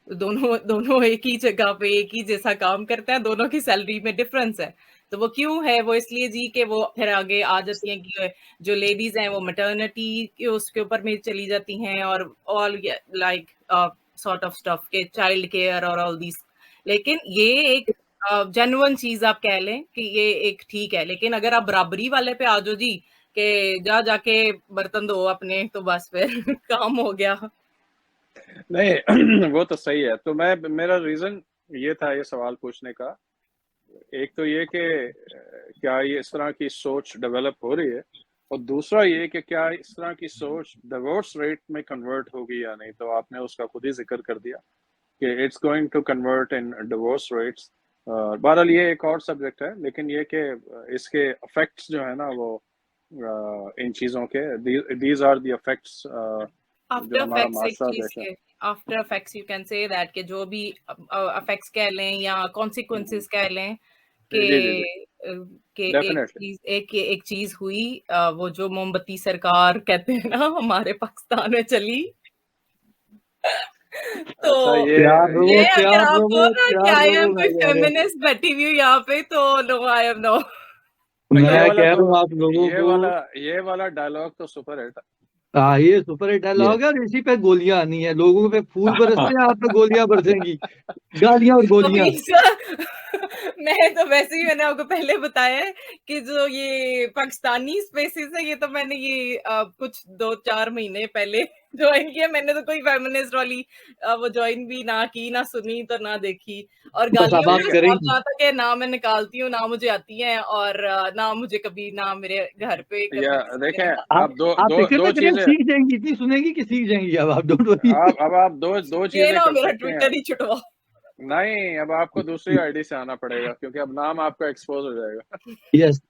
दोनों दोनों एक ही जगह पे एक ही जैसा काम करते हैं, दोनों की सैलरी में डिफरेंस है। तो वो क्यों है? वो इसलिए जी कि वो फिर आगे आ जाती हैं कि जो लेडीज हैं वो मैटरनिटी के उसके ऊपर में चली जाती हैं और all like sort of stuff के चाइल्ड केयर और ऑल दीज। लेकिन ये एक जेन्युइन चीज आप कह लें कि ये एक ठीक है। लेकिन अगर आप बराबरी वाले पे आ जाओ जी कि जाके बर्तन धो अपने, तो बस फिर काम हो गया। नहीं वो तो सही है। तो मेरा रीजन ये था ये सवाल पूछने का, एक तो ये कि क्या ये इस तरह की सोच डेवलप हो रही है, और दूसरा ये कि क्या इस तरह की सोच डिवोर्स रेट में कन्वर्ट होगी या नहीं। तो आपने उसका खुद ही जिक्र कर दिया कि it's going to convert in divorce rates. बहरहाल ये एक और सब्जेक्ट है, लेकिन ये कि इसके इफेक्ट्स जो है ना वो इन चीज़ों के, दीज आर द इफेक्ट्स जो हमारा माशरा देखा। After effects you can say that कि जो भी इफेक्ट्स कह लें या कॉन्सिक्वेंसेस कह लें जी जी जी कि डेफिनेटली एक चीज हुई, वो जो मोमबत्ती सरकार कहते हैं ना हमारे पाकिस्तान में चली। तो अच्छा ये अगर आप बोल रहे हो कि आई एम कोई मैं कह रहा हूँ फेमिनिस्ट बैठी हुई हूँ यहाँ पे, तो नो आई एम नो। ये मैं वाला कह रहा तो हूँ आप लोगों को ये वाला डायलॉग तो सुपर हिट। हाँ ये सुपर हिट डायलॉग है और इसी पे गोलियां आनी है, लोगों पे फूल बरसते हैं, आप पे गोलियां बरसेंगी, गालियां और गोलियां। मैं तो वैसे ही मैंने आपको पहले बताया है कि जो ये पाकिस्तानी स्पेसिस है ये तो मैंने ये कुछ 2-4 महीने पहले ज्वाइन किया। मैंने तो कोई फेमिनिस्ट वाली वो ज्वाइन भी ना की, ना सुनी, तो ना देखी। और बस अब गालियां आप मुझे करेंगी। बहुत आता कि ना मैं निकालती हूँ, ना मुझे आती हैं, और ना मुझे कभी, ना मेरे घर पे कभी या किसी ने देखें निकाला। आप दो आप दो फिक्र दो ना करें, चीजें सीख जाएंगी, इतनी सुनेंगी कि सीख जाएंगी। अब आप डोंट वरी। आप दो ये चीजें ना कर मेरा सकते हैं। ट्विटर ही छुटवा। नहीं, अब आपको दूसरी आईडी से आना पड़ेगा क्योंकि अब नाम आपका एक्सपोज हो जाएगा। यस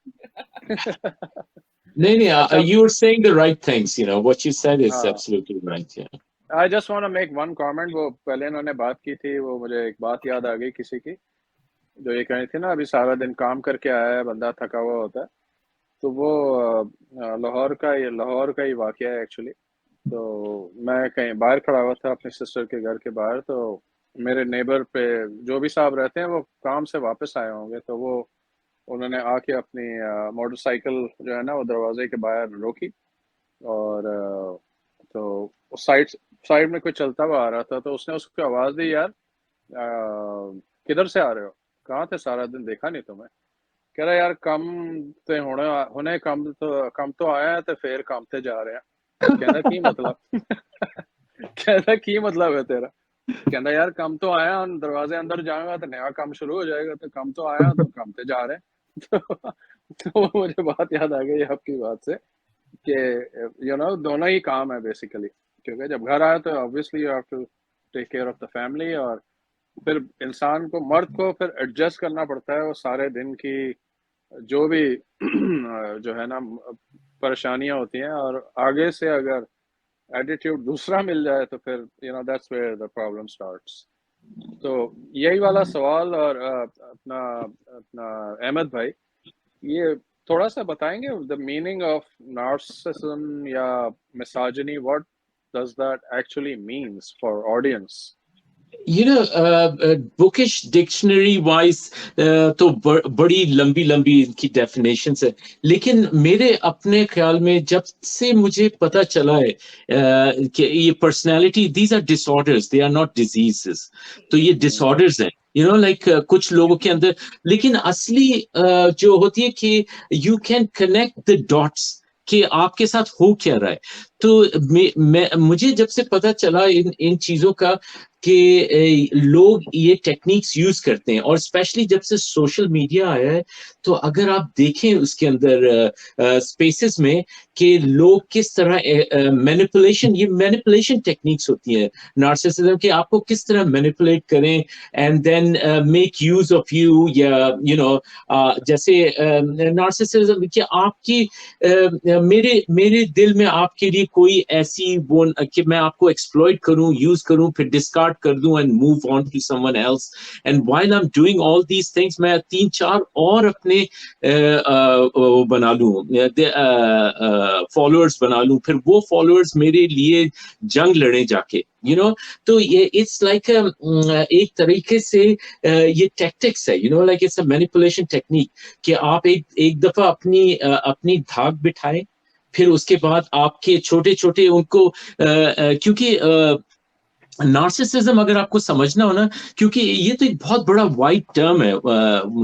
नहीं, अच्छा you were saying the right things, you know, what you said is हाँ, absolutely right, yeah. I just want to make one comment. वो पहले इन्होंने बात की थी, वो मुझे एक बात याद आ गई किसी की, जो ये कही थी ना, अभी सारा दिन काम करके आया है बंदा, थका हुआ होता है। तो वो लाहौर का ही वाकया है एक्चुअली। तो मैं कहीं बाहर खड़ा हुआ था अपनी सिस्टर के घर के बाहर, तो मेरे नेबर पे जो भी साहब रहते हैं वो काम से वापस आए होंगे, तो वो उन्होंने आके अपनी मोटरसाइकिल जो है ना वो दरवाजे के बाहर रोकी, और तो साइड साइड में कोई चलता हुआ आ रहा था, तो उसने उसको आवाज़ दी, यार किधर से आ रहे हो, कहाँ थे सारा दिन, देखा नहीं तुम्हें। कह रहा यार कम ते हुणे हुणे कम तो आया ते फिर कम ते जा रहे हैं। कहना की मतलब कहना की मतलब है तेरा। कहना यार कम तो आया, हम दरवाजे अंदर जाऊंगा तो नया काम शुरू हो जाएगा, तो कम तो आया तो कम ते जा रहे हैं। तो मुझे बात याद आ गई आपकी बात से कि दोनों ही काम है बेसिकली, क्योंकि जब घर आए तो obviously you have to take care of the family, और फिर इंसान को, मर्द को फिर एडजस्ट करना पड़ता है वो सारे दिन की जो भी जो है ना परेशानियां होती हैं, और आगे से अगर एटीट्यूड दूसरा मिल जाए तो फिर that's where the problem starts. तो यही वाला सवाल, और अपना अपना अहमद भाई, ये थोड़ा सा बताएंगे द मीनिंग ऑफ नार्सिसिज्म या misogyny, what does that actually means for audience? You know, bookish dictionary wise तो बड़ी लंबी लंबी इनकी डेफिनेशंस है, लेकिन मेरे अपने ख्याल में जब से मुझे पता चला है कि ये personality, these are disorders, they are not diseases. तो ये डिसऑर्डर्स हैं, यू नो, लाइक कुछ लोगों के अंदर, लेकिन असली जो होती है कि you can connect the dots कि आपके साथ हो क्या रहा है। तो मुझे जब से पता चला इन चीजों का कि लोग ये टेक्निक्स यूज करते हैं, और स्पेशली जब से सोशल मीडिया आया है, तो अगर आप देखें उसके अंदर स्पेसेस में कि लोग किस तरह मैनिपुलेशन, ये मैनिपुलेशन टेक्निक्स होती हैं नार्सिसिज्म के, आपको किस तरह मैनिपुलेट करें and then make use of you, या जैसे नार्सिसिज्म कि आपकी मेरे दिल में आपके लिए कोई ऐसी वो कि मैं आपको एक्सप्लॉइट करूं, यूज करूं, फिर डिस्कार्ड कर दूं and move on to someone else. And while I am doing all these things, मैं 3-4 और अपने बना लूं, फॉलोअर्स बना लूं, फिर वो फॉलोअर्स मेरे लिए जंग लड़े जाके, यू नो। तो ये इट्स लाइक एक तरीके से ये टैक्टिक्स है, you no, like it's a manipulation technique कि आप एक दफा अपनी धाक बिठाएं, फिर उसके बाद आपके छोटे छोटे उनको क्योंकि नार्सिसिज्म अगर आपको समझना हो ना, क्योंकि ये तो एक बहुत बड़ा वाइड टर्म है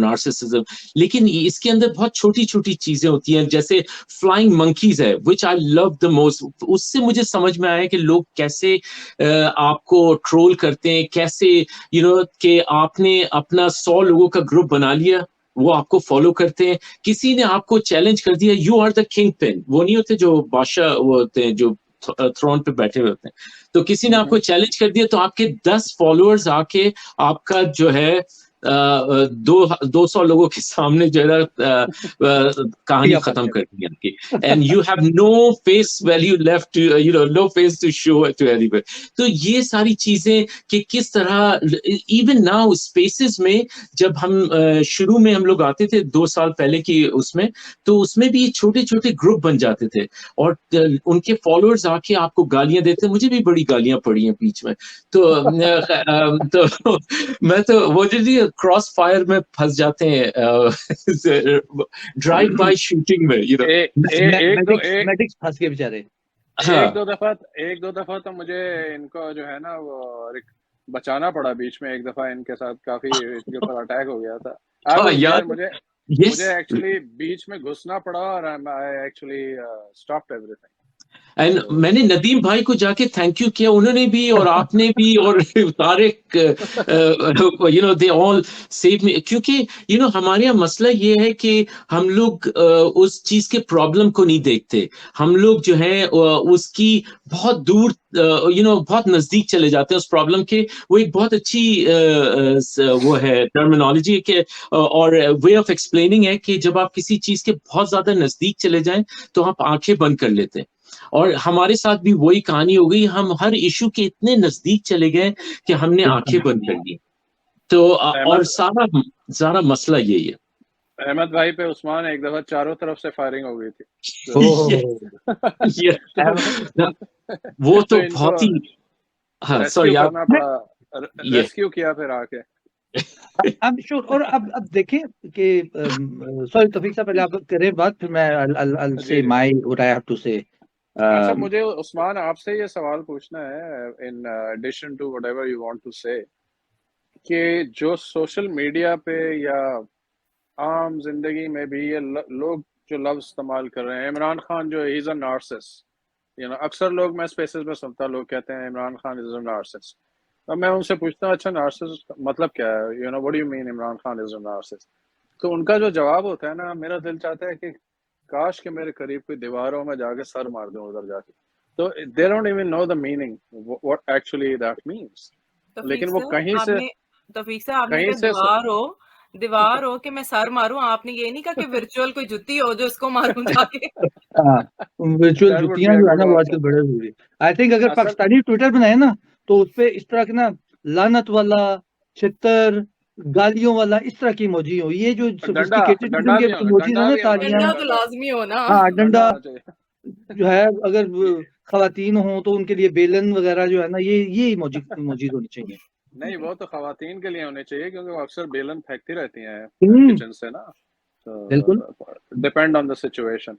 नार्सिसिज्म, लेकिन इसके अंदर बहुत छोटी छोटी चीजें होती हैं, जैसे फ्लाइंग मंकीज है, विच आई लव द मोस्ट। उससे मुझे समझ में आया कि लोग कैसे आपको ट्रोल करते हैं, कैसे यू नो कि आपने अपना 100 लोगों का ग्रुप बना लिया, वो आपको फॉलो करते हैं। किसी ने आपको चैलेंज कर दिया, you are the kingpin, वो नहीं होते जो बादशाह वो होते हैं जो थ्रोन पे बैठे हुए होते हैं, तो किसी ने आपको चैलेंज कर दिया, तो आपके 10 फॉलोअर्स आके आपका जो है 200 लोगों के सामने जो है ना कहानी या खत्म कर दी उनकी, and you have no face value left to no face to show to anyone. तो ये सारी चीजें कि किस तरह इवन नाउ स्पेसेस में जब हम शुरू में हम लोग आते थे 2 साल पहले की उसमें, तो उसमें भी छोटे छोटे ग्रुप बन जाते थे और उनके फॉलोअर्स आके आपको गालियां देते। मुझे भी बड़ी गालियां पड़ी हैं बीच में, तो मैं तो वो जो क्रॉस फायर में फंस जाते हैं ड्राइव बाय शूटिंग में, यू नो। मैडिक्स फंस गए बेचारे। एक दो दफा तो मुझे इनको जो है ना वो बचाना पड़ा बीच में। एक दफा इनके साथ काफी इनके ऊपर अटैक हो गया था। यार मुझे एक्चुअली बीच में घुसना पड़ा और I actually stopped everything. And मैंने नदीम भाई को जाके थैंक यू किया, उन्होंने भी और आपने भी और सारे you know they all save me, क्योंकि यू नो हमारे यहाँ मसला ये है कि हम लोग उस चीज के प्रॉब्लम को नहीं देखते। हम लोग जो है उसकी बहुत दूर यू नो बहुत नजदीक चले जाते हैं उस प्रॉब्लम के। वो एक बहुत अच्छी वो है टर्मिनोलॉजी के और वे ऑफ एक्सप्लेनिंग है कि जब आप किसी चीज के बहुत ज्यादा नजदीक चले जाएं तो आप आंखें बंद कर लेते हैं। और हमारे साथ भी वही कहानी हो गई, हम हर इशू के इतने नजदीक चले गए कि हमने आंखें बंद कर दी। तो और सारा मसला यही है। अहमद भाई पे उस्मान एक दफा चारों तरफ से फायरिंग हो गई थी। वो तो बहुत ही रेस्क्यू किया फिर आके। I'm sure। और अब देखें कि सॉरी तौफीक साहब, पहले आप करें बात, फिर मैं I'll say my what I have to say। अच्छा, मुझे उस्मान आपसे ये सवाल पूछना है in addition to whatever you want to say, कि जो सोशल मीडिया पे या आम जिंदगी में भी ये लोग जो लफ्ज इस्तेमाल कर रहे हैं, इमरान खान जो is a narcissist, you know, अक्सर लोग मैं स्पेसेस में सुनता लोग कहते हैं Imran Khan is a narcissist. तो मैं उनसे पूछता हूँ अच्छा नार्सिसिस्ट मतलब क्या है, you know what do you mean Imran Khan is a narcissist? तो उनका जो जवाब होता है ना, मेरा दिल चाहता है कि काश के मेरे करीब कोई दीवारों में जाके सर मार दूं उधर जाके। तो they don't even know the meaning what actually that means. लेकिन वो कहीं से दीवार हो कि मैं सर मारूं। आपने ये नहीं कहा कि वर्चुअल कोई जुत्ती हो जो इसको मारूं जाके। वर्चुअल जुतियां जो है ना वो आजकल बड़े जरूरी। आई थिंक अगर पाकिस्तानी ट्विटर बनाए ना तो उसपे इस तरह के ना लानत वाला, छितर, गालियों वाला, इस तरह की इमोजी हो। ये जो सोफिस्टिकेटेड किस्म के इमोजी है ना, तालियां तो लाजमी हो ना। हाँ, डंडा जो है, अगर खवातीन हो तो उनके लिए बेलन वगैरह जो है ना, ये इमोजी होनी चाहिए। नहीं, वो तो खवातीन के लिए होने चाहिए क्योंकि वो अक्सर बेलन फेंकती रहती हैं किचन से ना, तो डिपेंड ऑन द सिचुएशन।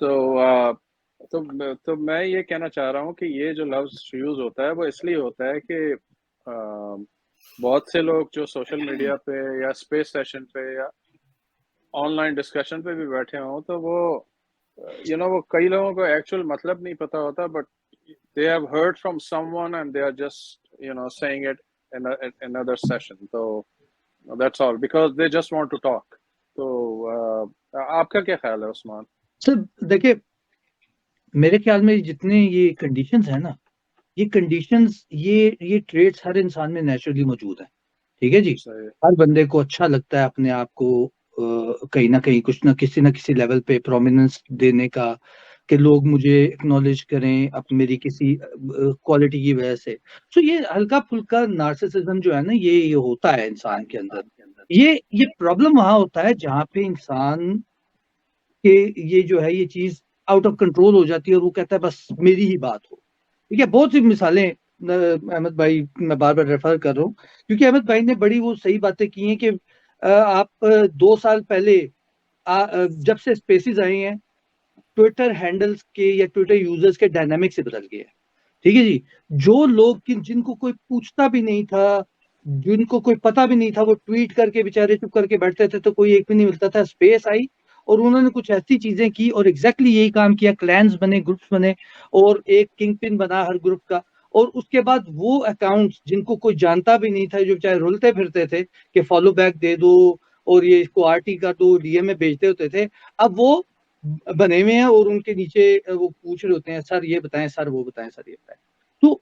तो मैं ये कहना चाह रहा हूँ कि ये जो लफ्ज यूज होता है वो इसलिए होता है कि बहुत से लोग जो सोशल मीडिया पे या स्पेस सेशन पे या ऑनलाइन डिस्कशन पे भी बैठे हों, तो वो यू नो वो कई लोगों को एक्चुअल मतलब नहीं पता होता, but they have heard from someone and they are just saying it in another session. So that's all because they just want to talk. तो आपका क्या ख्याल है उस्मान? सर देखिए, मेरे ख्याल में जितने ये कंडीशंस है ना, ये कंडीशंस, ये ट्रेड्स हर इंसान में नेचुरली मौजूद है। ठीक है जी, हर बंदे को अच्छा लगता है अपने आप को कहीं ना कहीं कुछ ना किसी लेवल पे प्रोमिनेंस देने का, कि लोग मुझे एक्नॉलेज करें अब मेरी किसी क्वालिटी की वजह से। तो ये हल्का फुल्का नार्सिसिज्म जो है ना, ये होता है इंसान के अंदर। ये प्रॉब्लम वहां होता है जहाँ पे इंसान के ये जो है ये चीज आउट ऑफ कंट्रोल हो जाती है और वो कहता है बस मेरी ही बात हो। ठीक है, बहुत सी मिसालें अहमद भाई मैं बार बार रेफर कर रहा हूँ क्योंकि अहमद भाई ने बड़ी वो सही बातें की हैं कि आप 2 साल पहले जब से स्पेसेस आए हैं, ट्विटर हैंडल्स के या ट्विटर यूजर्स के डायनामिक से बदल गए हैं। ठीक है जी, जो लोग जिनको कोई पूछता भी नहीं था, जिनको कोई पता भी नहीं था, वो ट्वीट करके बेचारे चुप करके बैठते थे तो कोई एक भी नहीं मिलता था। स्पेस आई और उन्होंने कुछ ऐसी चीजें की और एग्जैक्टली यही काम किया, क्लैंस बने, ग्रुप्स बने और एक किंग पिन बना हर ग्रुप का। और उसके बाद वो अकाउंट्स जिनको कोई जानता भी नहीं था, जो चाहे रुलते फिरते थे कि फॉलो बैक दे दो और ये इसको आरटी का दो, डीएम में भेजते होते थे, अब वो बने हुए हैं और उनके नीचे वो पूछ रहे होते हैं सर ये बताएं, सर वो बताएं, सर ये बताएं। तो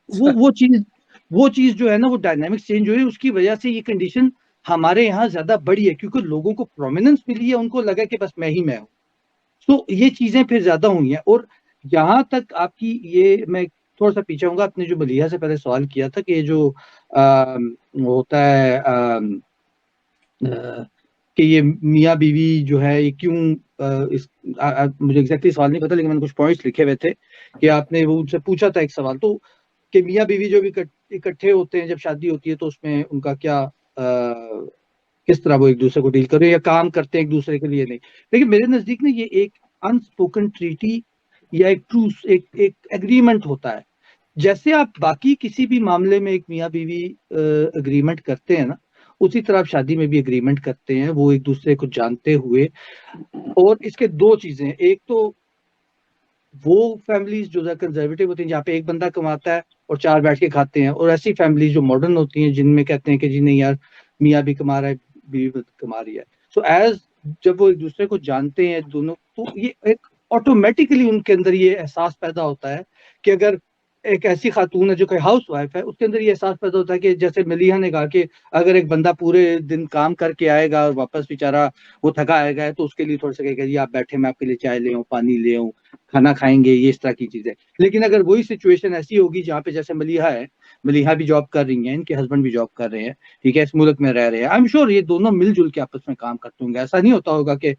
वो चीज जो है ना, वो डायनामिक्स चेंज हुई, उसकी वजह से ये कंडीशन हमारे यहाँ ज्यादा बढ़ी है, क्योंकि लोगों को प्रोमिनेंस मिली है, उनको लगा कि बस मैं ही मैं हूँ। तो ये चीजें फिर ज्यादा हुई हैं। और यहाँ तक आपकी ये, मैं थोड़ा सा पीछे आऊंगा, आपने जो मलिहा से पहले सवाल किया था कि जो होता है कि ये मियाँ बीवी जो है ये क्यों मुझे एग्जैक्टली सवाल नहीं पता, लेकिन मैंने कुछ पॉइंट्स लिखे हुए थे कि आपने वो उनसे पूछा था एक सवाल, तो कि मियाँ बीवी जो भी इकट्ठे होते हैं जब शादी होती है तो उसमें उनका क्या किस तरह वो एक दूसरे को डील कर रहे हैं या काम करते हैं एक दूसरे के लिए, नहीं। लेकिन मेरे नजदीक में ये एक अनस्पोकन ट्रीटी या एक ट्रूस, एक एग्रीमेंट होता है। जैसे आप बाकी किसी भी मामले में एक मियाँ बीवी एग्रीमेंट करते हैं ना, उसी तरह आप शादी में भी एग्रीमेंट करते हैं, वो एक दूसरे को जानते हुए। और इसके दो चीजें, एक तो वो फैमिलीज जो कंजर्वेटिव होती हैं जहाँ पे एक बंदा कमाता है और चार बैठ के खाते हैं, और ऐसी फैमिलीज जो मॉडर्न होती हैं जिनमें कहते हैं कि जी नहीं यार, मियाँ भी कमा रहा है, बीवी भी कमा रही है। सो एज जब वो एक दूसरे को जानते हैं दोनों, तो ये एक ऑटोमेटिकली उनके अंदर ये एहसास पैदा होता है कि अगर एक ऐसी खातून है जो कोई हाउस वाइफ है, उसके अंदर ये एहसास पैदा होता है कि जैसे मलिहा ने कहा कि अगर एक बंदा पूरे दिन काम करके आएगा और वापस बेचारा वो थका आएगा, तो उसके लिए थोड़ा सा कहेगा जी आप बैठे, मैं आपके लिए चाय ले आऊं, पानी ले आऊं, खाना खाएंगे, ये इस तरह की चीजें। लेकिन अगर वही सिचुएशन ऐसी होगी जहाँ पे जैसे मलिहा है, मलिहा भी जॉब कर रही हैं, इनके हस्बैंड भी जॉब कर रहे हैं, ठीक है, इस मुल्क में रह रहे हैं, आई एम श्योर ये दोनों मिलजुल के आपस में काम करते होंगे। ऐसा नहीं होता होगा कि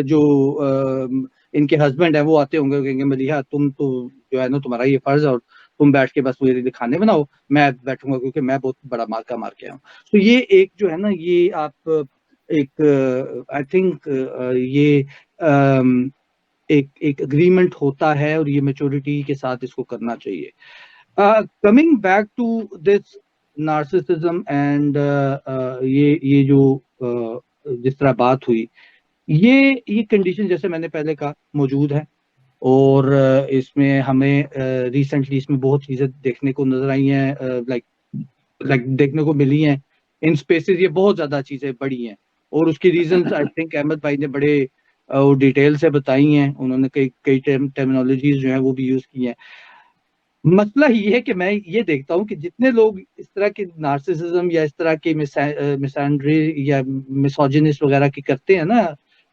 जो इनके हस्बैंड है वो आते होंगे, कहेंगे मलिहा तुम तो जो है ना, तुम्हारा ये फर्ज है और तुम बैठ के बस मेरे लिए खाने बनाओ, मैं बैठूंगा क्योंकि मैं बहुत बड़ा मार्का मार के आया हूँ। तो ये एक जो है ना, ये आप एक आई थिंक ये एक एग्रीमेंट होता है और ये मैच्योरिटी के साथ इसको करना चाहिए। Coming back to this narcissism and ये जो जिस तरह बात हुई, ये कंडीशन जैसे मैंने पहले कहा मौजूद है, और इसमें हमें रिसेंटली इसमें बहुत चीजें देखने को नजर आई हैं, लाइक देखने को मिली हैं इन स्पेसेस, ये बहुत ज्यादा चीजें बढ़ी हैं। और उसकी रीजंस आई थिंक अहमद भाई ने बड़े डिटेल से बताई हैं, उन्होंने कई टर्मिनोलॉजीज जो है वो भी यूज की हैं। मसला ये है कि मैं ये देखता हूँ कि जितने लोग इस तरह की नार्सिसिज्म या इस तरह की मिसैंड्री या मिसोजिनिस्ट वगैरह की करते हैं ना,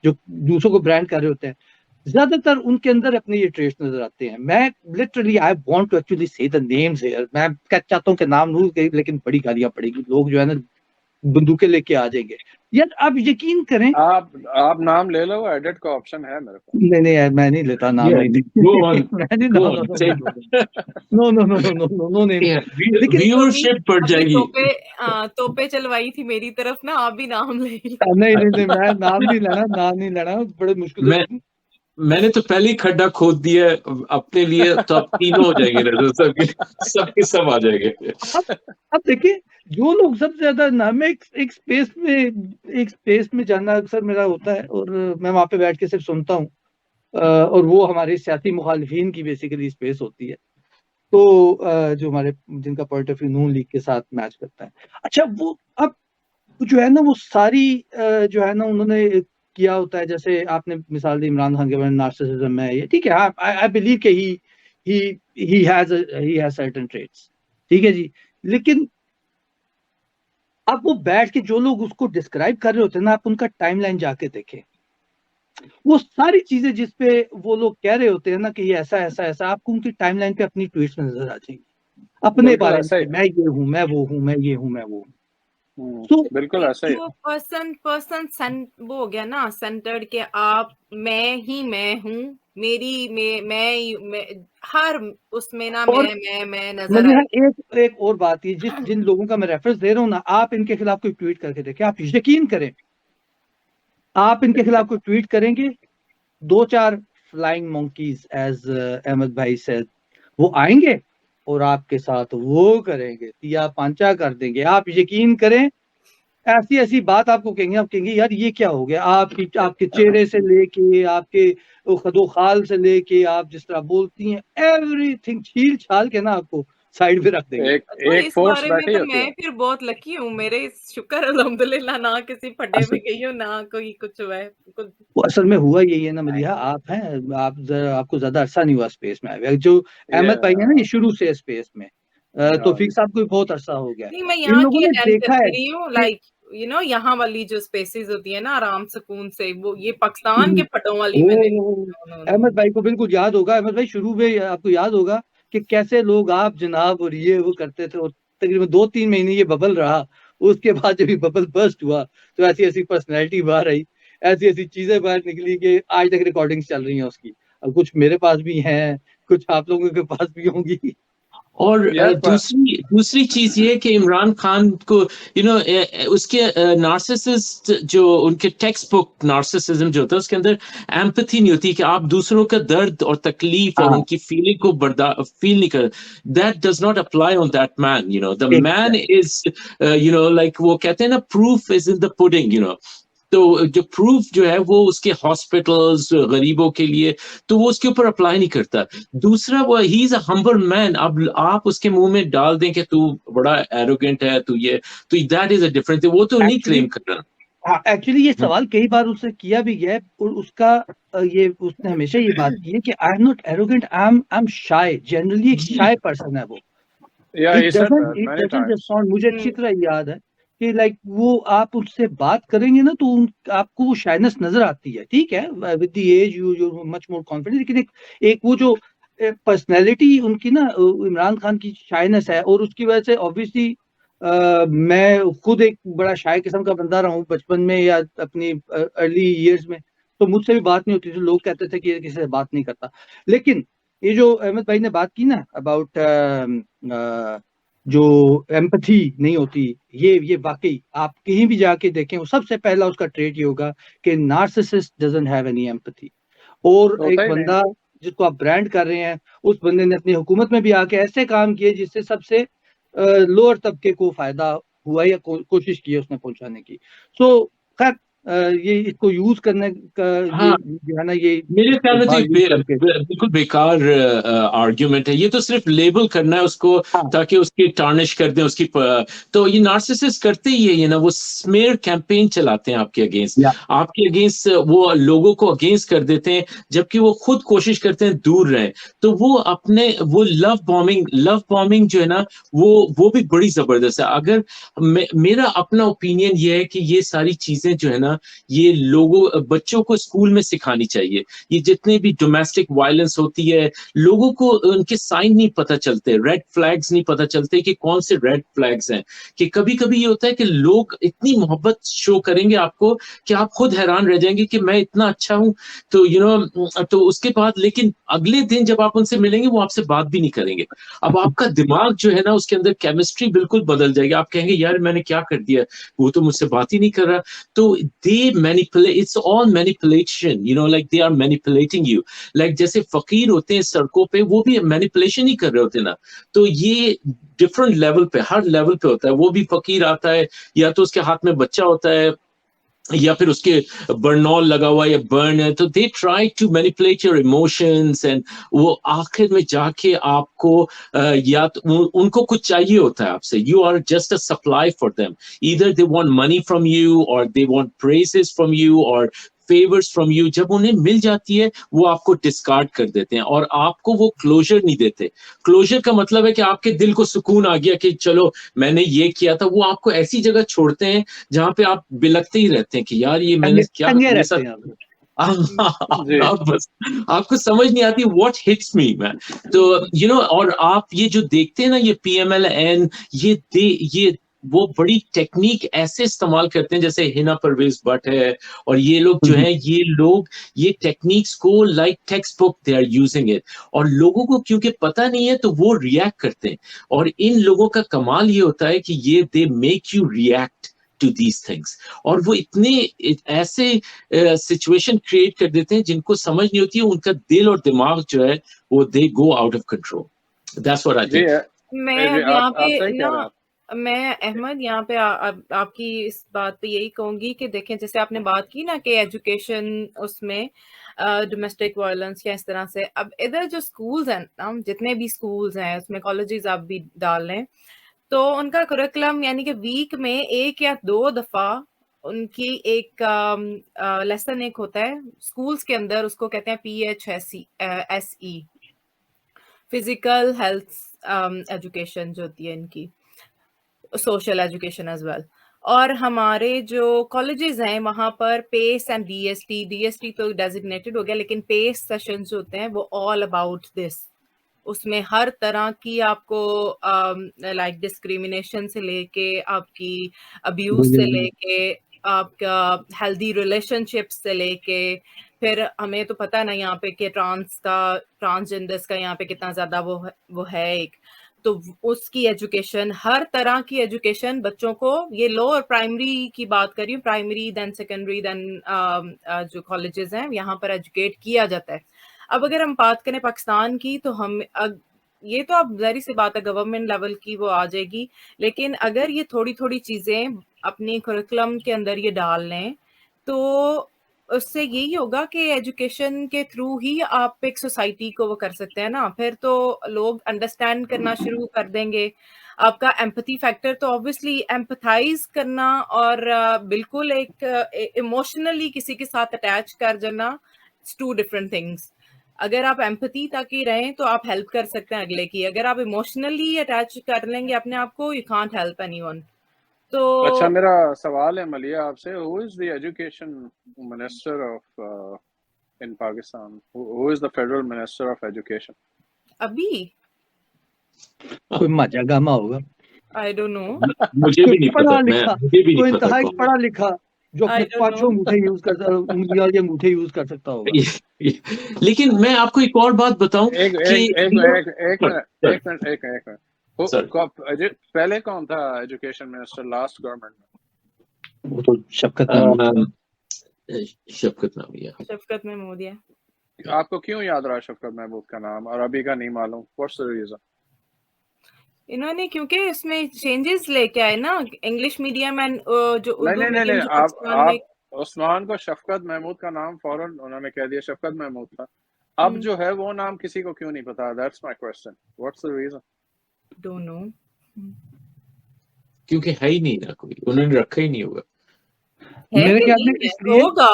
जो दूसरों को ब्रांड कर रहे होते हैं, ज्यादातर उनके अंदर अपने ये ट्रेस नजर आते हैं। मैं literally I want to actually say the names here, मैं चाहता हूँ कि नाम लूं, लेकिन बड़ी गालियां पड़ेगी, लोग जो है ना बंदूकें लेके आ जाएंगे। यार आप यकीन करें, आप नाम ले लो, एडिट का ऑप्शन है मेरे पास। नहीं यार मैं नहीं लेता नाम, Yeah, नहीं go on, मैं नहीं, go on. Say, नो नहीं। yeah, लेकिन viewership बढ़ अभी जाएगी। तोपे चलवाई थी मेरी तरफ ना, आप भी नाम ले लो। नहीं मैं नाम नहीं लेना, बड़े मुश्किल से। मैंने तो पहले ही खड्डा खोद दिया है अपने लिए, तो अब तीनों हो जाएंगे, सबके सब आ जाएंगे। अब देखिए, जो लोग सबसे ज्यादा नाम, एक स्पेस में जाना अक्सर मेरा होता है, और मैं वहां पे बैठ के सिर्फ सुनता हूँ, और वो हमारे सियासी मुखालिफिन की बेसिकली स्पेस होती है, तो जो हमारे जिनका point of view Noon league के साथ मैच करता है। अच्छा, वो अब जो है ना, वो सारी जो है ना उन्होंने किया होता है, जैसे आपने मिसाल दी इमरान खान के बारे में, नार्सिसिज्म है ये, ठीक है, आई बिलीव कि ही हैज सर्टेन ट्रेट्स, ठीक है जी। लेकिन अब वो बैठ के जो लोग उसको डिस्क्राइब कर रहे होते हैं ना, आप उनका टाइमलाइन जाके देखें, वो सारी चीजें जिस पे वो लोग कह रहे होते हैं ना कि ये ऐसा ऐसा ऐसा, आपको उनकी टाइमलाइन पे अपनी ट्वीट्स में नजर आ जाएंगी, अपने बिल्कुल बारे ऐसा ही। में, मैं ये हूँ, मैं वो हूँ, मैं ये हूँ, मैं वो हूँ। तो बिल्कुल ऐसा ही। वो पर्सन वो हो गया ना सेंटर्ड के, आप मैं हूँ, मेरी मैं हर उसमें ना और मैं नजर मलिहा, आई। एक और बात, ये जिन लोगों का मैं रेफरेंस दे रहा हूँ ना, आप इनके खिलाफ कोई ट्वीट करके देखें, आप यकीन करें, आप इनके खिलाफ कोई ट्वीट करेंगे, 2-4 फ्लाइंग मंकीज एज अहमद भाई से वो आएंगे और आपके साथ वो करेंगे, तिया पांचा कर देंगे, आप यकीन करें, ऐसी बात आपको कहेंगे, आप कहेंगे यार ये क्या हो गया, आपके चेहरे से लेके आपके खदो खाल से लेके आप जिस तरह बोलती हैं, एवरीथिंग छील छाल के ना आपको साइड पे रख देंगे। तो एक इस फोर्स बारे में बैठी तो होती मैं है। फिर बहुत लकी हूँ, मेरे शुक्र अल्हम्दुलिल्लाह, ना किसी फड्डे में गई हूँ, ना कोई कुछ हुआ है। वो असल में हुआ यही है ना मलिहा, आप हैं, आपको ज्यादा अरसा नहीं हुआ स्पेस में आए हुए, जो अहमद भाई है ना ये शुरू से स्पेस में, तौफीक साहब को भी बहुत अरसा हो गया, नहीं, मैं इन यहाँ लोगों की ने अटेंड देखा है करती रही हूँ, कि लाइक यहाँ वाली जो स्पेसेस होती है ना आराम सुकून से, वो ये पाकिस्तान के पटों वाली में नहीं। अहमद भाई को बिल्कुल याद होगा, अहमद भाई शुरू में आपको याद होगा कि कैसे लोग आप जनाब और ये वो करते थे, और तकरीबन 2-3 महीने ये बबल रहा। उसके बाद जब ये बबल बर्स्ट हुआ तो ऐसी ऐसी पर्सनैलिटी बाहर आई, ऐसी ऐसी चीजें बाहर निकली कि आज तक रिकॉर्डिंग्स चल रही हैं उसकी। अब कुछ मेरे पास भी हैं, कुछ आप लोगों के पास भी होंगी। और यार दूसरी चीज ये कि इमरान खान को उसके नार्सिसिस्ट जो उनके टेक्स्ट बुक नार्सिसिज्म जो होता है उसके अंदर एम्पैथी नहीं होती कि आप दूसरों का दर्द और तकलीफ और हाँ उनकी फीलिंग को फील नहीं कर। That does not apply on that man, the man is like वो कहते हैं ना, proof is in the pudding. तो जो प्रूफ जो है वो उसके हॉस्पिटल्स गरीबों के लिए, तो वो उसके ऊपर अप्लाई नहीं करता। दूसरा वो he is a humble man. अब आप उसके मुंह में डाल दें कि तू बड़ा एरोगेंट है, तू ये, तो दैट इज अ डिफरेंट, वो तो नहीं क्लेम कर रहा। एक्चुअली ये सवाल कई बार उससे किया भी गया है, और उसका ये उसने हमेशा ये बात की है कि I am not arrogant, I am shy. Generally एक शाय पर्सन है वो। Yeah, he it said that doesn't many times. Respond. मुझे अच्छी तरह याद है कि लाइक वो आप उससे बात करेंगे ना तो आपको वो शाइनेस नजर आती है। ठीक है, with the age you much more confident, लेकिन एक वो जो पर्सनैलिटी उनकी ना, इमरान खान की शाइनेस है, और उसकी वजह से ऑब्वियसली मैं खुद एक बड़ा शाय किस्म का बंदा रहा हूँ बचपन में या अपनी अर्ली ईयर्स में। तो मुझसे भी बात नहीं होती थी, लोग कहते थे कि ये किसी से बात नहीं करता। लेकिन ये जो अहमद भाई ने बात की ना अबाउट जो एम्पैथी नहीं होती, ये वाकई आप कहीं भी जाके देखें, वो सबसे पहला उसका ट्रेट ये होगा कि narcissist doesn't have any empathy. और होता एक ही नहीं बंदा जिसको आप ब्रांड कर रहे हैं, उस बंदे ने अपनी हुकूमत में भी आके ऐसे काम किए जिससे सबसे लोअर तबके को फायदा हुआ या कोशिश की है उसने पहुंचाने की। सो खैर ये इसको यूज करने का ये हाँ, जो है ना, ये मेरे ख्याल में तो बात यूज करके बिल्कुल बेकार आर्ग्यूमेंट है। ये तो सिर्फ लेबल करना है उसको हाँ ताकि उसकी टार्निश कर दें उसकी तो ये नार्सिसिस्ट करते ही है ये ना, वो स्मेयर कैंपेन चलाते हैं आपके अगेंस्ट। या आपके अगेंस्ट वो लोगों को अगेंस्ट कर देते हैं, जबकि वो खुद कोशिश करते हैं दूर रहें। तो वो अपने वो लव बॉम्बिंग जो है ना, वो भी बड़ी जबरदस्त है। अगर मेरा अपना ओपिनियन ये है कि ये सारी चीजें जो है ना, ये लोगों बच्चों को स्कूल में सिखानी चाहिए। ये जितने भी डोमेस्टिक वायलेंस होती है, लोगों को उनके साइन नहीं पता चलते, रेड फ्लैग्स नहीं पता चलते कि कौन से रेड फ्लैग्स हैं। कि कभी कभी ये होता है कि लोग इतनी मोहब्बत शो करेंगे आपको कि आप खुद हैरान रह जाएंगे कि मैं इतना अच्छा हूं। तो तो उसके बाद लेकिन अगले दिन जब आप उनसे मिलेंगे वो आपसे बात भी नहीं करेंगे। अब आपका दिमाग जो है ना, उसके अंदर केमिस्ट्री बिल्कुल बदल जाएगी। आप कहेंगे यार मैंने क्या कर दिया, वो तो मुझसे बात ही नहीं कर रहा। तो they manipulate, it's all manipulation, like they are manipulating you। like जैसे फकीर होते हैं सड़कों पे, वो भी मैनिपुलेशन ही कर रहे होते हैं ना। तो ये डिफरेंट लेवल पे, हर लेवल पे होता है। वो भी फकीर आता है, या तो उसके हाथ में बच्चा होता है, या फिर उसके बर्नॉल लगा हुआ है या बर्न है, तो they try to manipulate your emotions. And वो आखिर में जाके आपको या तो उनको कुछ चाहिए होता है आपसे, you are just a supply for them. Either they want money from you, और they want praises from you, और फेवर्स फ्रॉम यू। जब उन्हें मिल जाती है वो आपको डिस्कार्ड कर देते हैं, और आपको वो क्लोजर नहीं देते। क्लोजर का मतलब है कि आपके दिल को सुकून आ गया कि चलो मैंने ये किया था। वो आपको ऐसी जगह छोड़ते हैं जहां पे आप बिलखते ही रहते हैं कि यार ये मैंने क्या टंगे मेरे रहते साथ। हैं आप। जी। आप बस आपको समझ नहीं आती व्हाट हिट्स मी मैन। तो और आप ये जो देखते हैं ना, ये PMLN, ये वो बड़ी टेक्निक ऐसे इस्तेमाल करते हैं, जैसे हिना परवेज भट्ट है, और ये लोग जो हैं, ये लोग ये टेक्निक्स को like textbook they are using it. और लोगों को क्योंकि पता नहीं है तो वो रिएक्ट करते हैं। और इन लोगों का कमाल ये होता है कि ये they make you react to these things. और वो इतने ऐसे सिचुएशन क्रिएट कर देते हैं जिनको समझ नहीं होती है। उनका दिल और दिमाग जो है वो they go out of control. That's what I जी थिंक। मैं जी, अब यहाँ आप सही पे कह ना, रहे हैं। मैं अहमद यहाँ पे आपकी इस बात पे यही कहूंगी कि देखें, जैसे आपने बात की ना कि एजुकेशन उसमें डोमेस्टिक वायलेंस या इस तरह से, अब इधर जो स्कूल्स हैं ना, जितने भी स्कूल्स हैं उसमें कॉलेजेस आप भी डाल लें, तो उनका करिकुलम यानी कि वीक में 1 या 2 दफा उनकी एक लेसन एक होता है स्कूल्स के अंदर, उसको कहते हैं PHSE, फिजिकल हेल्थ एजुकेशन जो होती है इनकी, सोशल एजुकेशन एज वेल। और हमारे जो कॉलेजेस हैं वहाँ पर पेस एंड डीएसटी तो डेजिग्नेटेड हो गया, लेकिन पेस सेशंस होते हैं वो ऑल अबाउट दिस। उसमें हर तरह की आपको लाइक डिस्क्रिमिनेशन से लेके आपकी अब्यूज से लेके आपका हेल्दी रिलेशनशिप्स से लेके, फिर हमें तो पता ना यहाँ पे कि ट्रांसजेंडर्स का यहाँ पे कितना ज्यादा वो है एक, तो उसकी एजुकेशन, हर तरह की एजुकेशन बच्चों को, ये लोअर प्राइमरी की बात कर रही हूँ, प्राइमरी देन सेकेंडरी देन जो कॉलेजेस हैं यहाँ पर एजुकेट किया जाता है। अब अगर हम बात करें पाकिस्तान की, तो हम ये तो अब जाहिर सी बात है गवर्नमेंट लेवल की वो आ जाएगी, लेकिन अगर ये थोड़ी थोड़ी चीजें अपनी करिकुलम के अंदर ये डाल लें तो उससे यही होगा कि एजुकेशन के थ्रू ही आप एक सोसाइटी को वो कर सकते हैं ना, फिर तो लोग अंडरस्टैंड करना शुरू कर देंगे। आपका एम्पैथी फैक्टर तो ऑब्वियसली एम्पैथाइज करना और बिल्कुल एक इमोशनली किसी के साथ अटैच कर जाना, टू डिफरेंट थिंग्स। अगर आप एम्पैथी तक ही रहें तो आप हेल्प कर सकते हैं अगले की, अगर आप इमोशनली अटैच कर लेंगे अपने आप को, यू कांट हेल्प एनीवन। तो अच्छा, मेरा सवाल है मलिया आपसे, who is the education minister of in Pakistan, who is the federal minister of education? अभी कोई माजा गामा होगा, आई डोंट नो, मुझे भी नहीं पढ़ा पता, लिखा, मुझे भी कोई नहीं पता इंतहाई कौन पढ़ा लिखा जो आई अपने डोंट पांचों नो। अंगूठे यूज करता, उंगलियां या अंगूठे यूज कर सकता होगा। लेकिन मैं आपको एक और बात बताऊं एक कि एक एक एक मिनट एक मिनट एक मिनट Sorry. पहले कौन था एजुकेशन मिनिस्टर लास्ट गवर्नमेंट में? वो तो शफकत महमूद था। शफकत नामिया। शफकत महमूद है। आपको क्यों याद रहा शफकत महमूद का नाम और अभी का नहीं मालूम? What's the reason? इन्होंने क्योंकि इसमें चेंजेस लेके आए ना, इंग्लिश मीडियम एंड जो उर्दू नहीं, मीडियम जो पाकिस्तान में। आप उस्मान को शफकत महमूद का नाम फौरन उन्होंने कह दिया शफकत महमूद था, अब जो है वो नाम किसी को क्यों नहीं पता? That's my question, what's the reason? Don't know, क्योंकि है ही नहीं ना कोई, उन्होंने रखा ही नहीं होगा। मेरे ख्याल में इसलिए होगा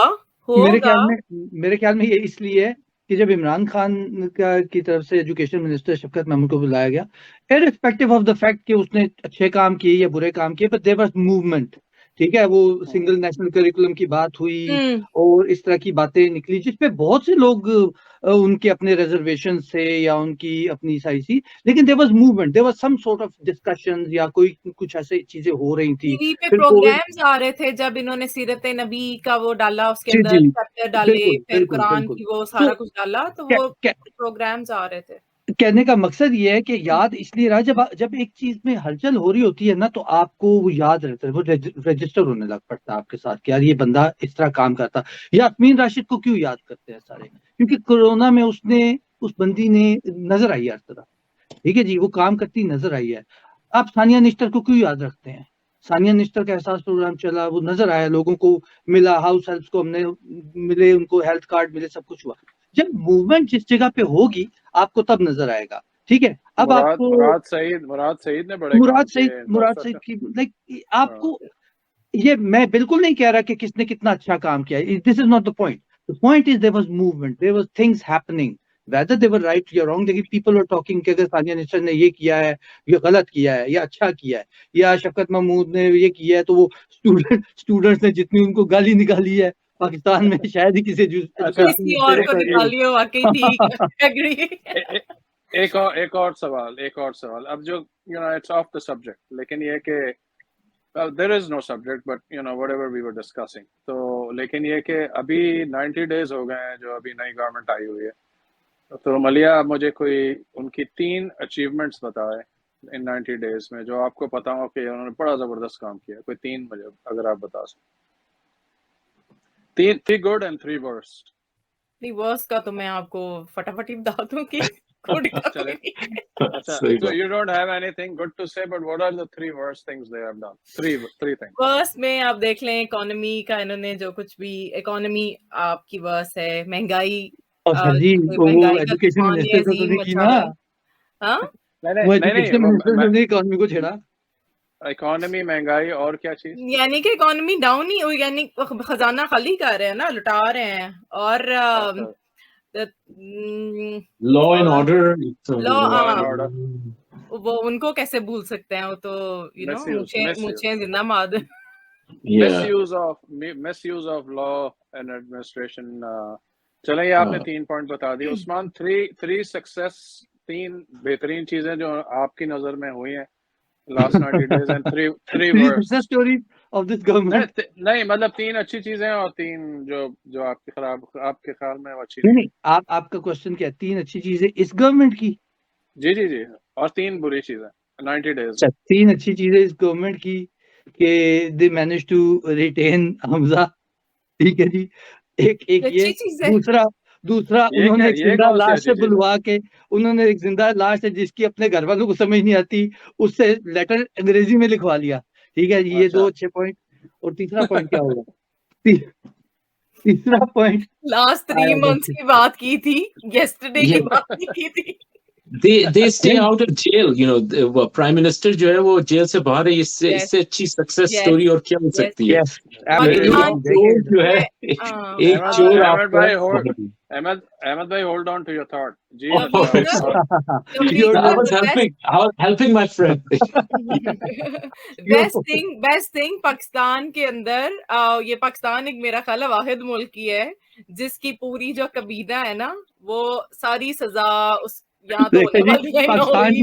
मेरे ख्याल में ये इसलिए कि जब इमरान खान की तरफ से एजुकेशन मिनिस्टर शफकत महमूद को बुलाया गया, इररिस्पेक्टिव ऑफ द फैक्ट कि उसने अच्छे काम किए या बुरे काम किए, बट देयर वाज मूवमेंट, ठीक है, वो सिंगल नेशनल करिकुलम की बात हुई और इस तरह की बातें निकली जिसपे बहुत से लोग उनके अपने रिजर्वेशन से या उनकी अपनी सारी सी, लेकिन there was movement, there was some sort of discussions या कोई कुछ ऐसे चीजें हो रही थी। टीवी पे प्रोग्राम्स आ रहे थे जब इन्होंने सीरत नबी का वो डाला, उसके जी, अंदर जी, चैप्टर डाले, बिल्कुल, फिर बिल्कुल, कुरान बिल्कुल। की वो सारा तो कुछ डाला, तो क्या वो क्या प्रोग्राम्स आ रहे थे। कहने का मकसद ये है कि याद इसलिए रहा, जब एक चीज में हलचल हो रही होती है ना, तो आपको वो याद रहता है, वो रजिस्टर होने लग पड़ता है आपके साथ कि यार ये बंदा इस तरह काम करता। यास्मीन राशिद को क्यों याद करते हैं सारे? क्योंकि कोरोना में उस बंदी ने नजर आई हर तरह, ठीक है जी, वो काम करती नजर आई है। आप सानिया निश्तर को क्यों याद रखते हैं? सानिया निश्तर का एहसास प्रोग्राम चला, वो नजर आया, लोगों को मिला, हाउस हेल्प को हमने मिले, उनको हेल्थ कार्ड मिले, सब कुछ हुआ। जब मूवमेंट जिस जगह पे होगी आपको तब नजर आएगा, ठीक है। अब आपको मुराद सईद ने बड़े काम किए मुराद सईद की लाइक आपको ये, मैं बिल्कुल नहीं कह रहा कि किसने कितना अच्छा काम किया, this is not the point. The point is there was movement, there was things happening, whether they were right or wrong, लेकिन people were talking कि अगर सानिया निश्तर ने ये किया है, ये गलत किया है या अच्छा किया है, या शफकत महमूद ने ये किया है, तो वो स्टूडेंट्स ने जितनी उनको गाली निकाली है पाकिस्तान में शायद ही किसी किसी और को निकाली हो, वाकई ठीक है, एग्री। एक और सवाल, अब जो इट्स ऑफ द सब्जेक्ट, लेकिन ये कि there is no subject, but whatever we were discussing, तो लेकिन ये कि अभी 90 डेज हो गए हैं जो अभी नई गवर्नमेंट आई हुई है, तो मलिया मुझे कोई उनकी 3 अचीवमेंट्स बताए इन 90 डेज में जो आपको पता हो कि उन्होंने बड़ा जबरदस्त काम किया, कोई 3 मुझे अगर आप बता सकें। 3 गुड एंड 3 वर्स्ट। वर्स्ट का तो मैं आपको फटाफट ही बता दूं कि गुड का कोई नहीं। अच्छा, so you don't have anything good to say, but what are the 3 worst things they have done? 3 things. Worst में आप देख लें, इकोनॉमी का इन्होंने जो कुछ भी, इकोनॉमी आपकी वर्स्ट है, महंगाई, जी, वो एजुकेशन मिनिस्टर ने की ना, वो एजुकेशन मिनिस्टर ने इकोनॉमी को छेड़ा। इकोनॉमी, महंगाई और क्या चीज? यानी कि इकोनॉमी डाउन ही हुई, यानी खजाना खाली कर रहे हैं ना, लुटा रहे हैं, और लॉ एंड ऑर्डर, वो उनको कैसे भूल सकते हैं, वो तो मुझे जिंदा माद Yeah. misuse of law and administration. चलें, ये आपने 3 पॉइंट बता दिए उस्मान। 3 सक्सेस, 3 बेहतरीन चीजें जो आपकी नजर में हुई हैं last 90 days and 3 worst success stories of this government. नहीं मतलब 3 अच्छी चीजें और 3 जो आपके ख्याल में वो अच्छी नहीं, आपका क्वेश्चन क्या है? 3 अच्छी चीजें इस गवर्नमेंट की? जी और 3 बुरी चीजें 90 डेज। अच्छा, 3 अच्छी चीजें इस गवर्नमेंट की कि they manage to retain Hamza, ठीक है जी। एक ये, दूसरा उन्होंने एक जिंदा लाश से बुलवा के, उन्होंने एक जिंदा लाश है जिसकी अपने घर वालों को समझ नहीं आती, उससे लेटर अंग्रेजी में लिखवा लिया, ठीक है जी। ये 2 अच्छे पॉइंट। और तीसरा पॉइंट क्या होगा? तीसरा पॉइंट लास्ट 3 मंथ्स की बात की थी, yesterday की बात नहीं की थी। They stay out of jail, you know, prime minister जो है वो जेल से बाहर है। इससे अच्छी सक्सेस स्टोरी और क्या हो सकती है? जो है एक चोर। अहमद भाई hold on to your thought जी। I was helping my friend. Best thing Pakistan के अंदर, ये पाकिस्तान एक मेरा ख्याल है वाहिद मुल्क ही है जिसकी पूरी जो कबीना है ना वो सारी सजा उस पाकिस्तान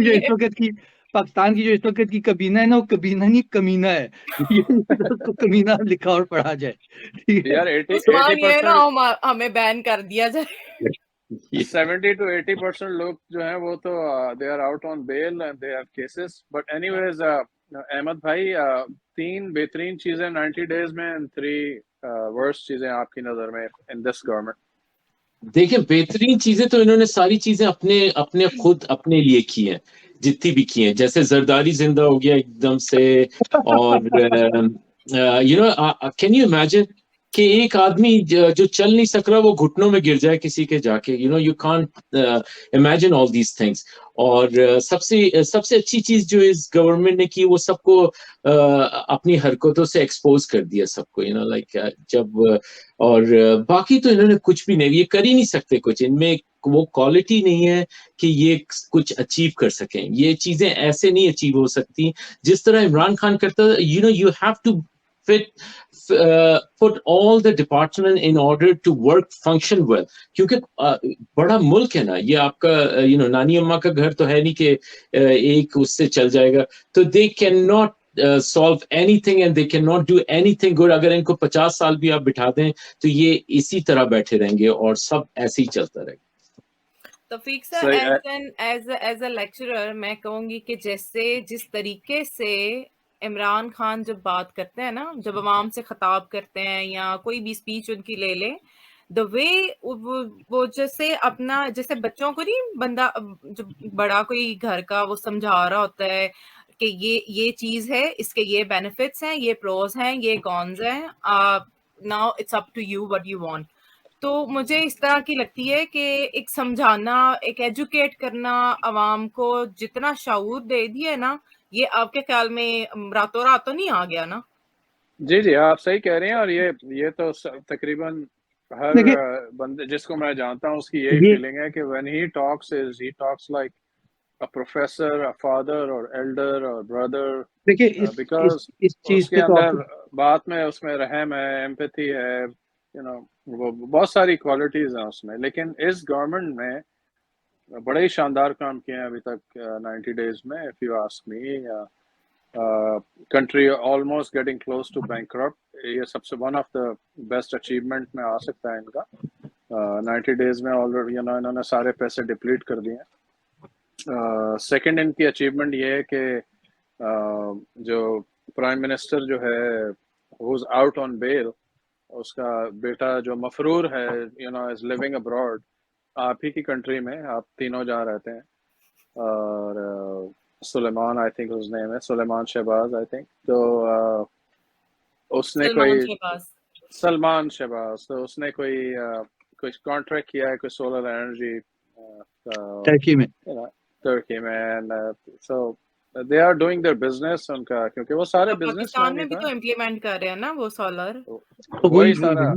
की जो इस वक्त की कबीना है ना, वो कबीना नहीं कमीना है। उसको कमीना लिखा और पढ़ा जाए, ठीक है यार। 80% हमें बैन कर दिया जाए। 70 to 80% लोग जो हैं वो तो they are out on bail and they have cases. But anyways Ahmed भाई, 3 बेहतरीन चीजें 90 डेज में एंड 3 वर्स्ट चीजें आपकी नजर में इन दिस गवर्नमेंट। देखिए, बेहतरीन चीजें तो इन्होंने सारी चीजें अपने खुद अपने लिए की हैं, जितनी भी की हैं। जैसे जरदारी जिंदा हो गया एकदम से। और you know, can you imagine कि एक आदमी जो चल नहीं सक रहा वो घुटनों में गिर जाए किसी के जाके, you know, you can't imagine all these things. और सबसे अच्छी चीज जो इस गवर्नमेंट ने की वो सबको अपनी हरकतों से एक्सपोज कर दिया सबको, यू नो, लाइक जब। और बाकी तो इन्होंने कुछ भी नहीं, ये कर ही नहीं सकते कुछ, इनमें वो क्वालिटी नहीं है कि ये कुछ अचीव कर सकें। ये चीजें ऐसे नहीं अचीव हो सकती जिस तरह इमरान खान करता। You know, you have to put all the department in order to work function well, क्योंकि बड़ा मुल्क है ना ये आपका। you know, नानी अम्मा का घर तो है नहीं कि एक उससे चल जाएगा। तो they cannot solve anything and they cannot do anything good। अगर इनको 50 साल भी आप बिठा दें तो ये इसी तरह बैठे रहेंगे और सब ऐसे ही चलता रहेगा। तौफीक सर, एज अ लेक्चरर मैं कहूंगी कि जिस तरीके से इमरान खान जब बात करते हैं ना, जब अवाम से खिताब करते हैं या कोई भी स्पीच उनकी ले ले, द वे वो जैसे बच्चों को नहीं, बंदा जो बड़ा कोई घर का वो समझा रहा होता है कि ये चीज है, इसके ये बेनिफिट्स हैं, ये प्रोज हैं, ये कॉन्स हैं, now it's up to you what you want. तो मुझे इस तरह की लगती है कि एक समझाना, एक एजुकेट करना अवाम को, जितना शऊर दे दिया ना, ये आपके ख्याल में रातों रात तो नहीं आ गया ना? जी आप सही कह रहे हैं। और ये तो तकरीबन हर बंदे जिसको मैं जानता हूँ उसकी यही फीलिंग है कि when he talks like a professor, a father or elder or brother। देखिए because इस चीज के अंदर बात में उसमें रहम है, एम्पैथी है, यू नो, वो बहुत सारी क्वालिटीज हैं उसमें। लेकिन इस गवर्नमेंट में बड़े ही शानदार काम किए हैं अभी तक 90 डेज में। If you ask me, country almost getting close to bankrupt. ये सबसे one of the best achievement में आ सकता है इनका। 90 डेज में ऑलरेडी इन्होंने सारे पैसे डिप्लीट कर दिए हैं। सेकंड इनकी अचीवमेंट ये है कि जो प्राइम मिनिस्टर जो है who is out on bail, उसका बेटा जो मफरूर है, you know, is living abroad. आप ही की कंट्री में आप तीनों जहाँ रहते हैं। और सुलेमान, आई थिंक उसका नेम है सुलेमान शहबाज, आई थिंक। तो उसने सलमान शहबाज, तो उसने कोई कॉन्ट्रैक्ट किया है कोई सोलर एनर्जी टर्की में। So they are doing their business उनका, क्योंकि वो सारे बिजनेस पाकिस्तान में भी तो इम्प्लीमेंट कर रहे हैं ना वो सोलर। वही सारा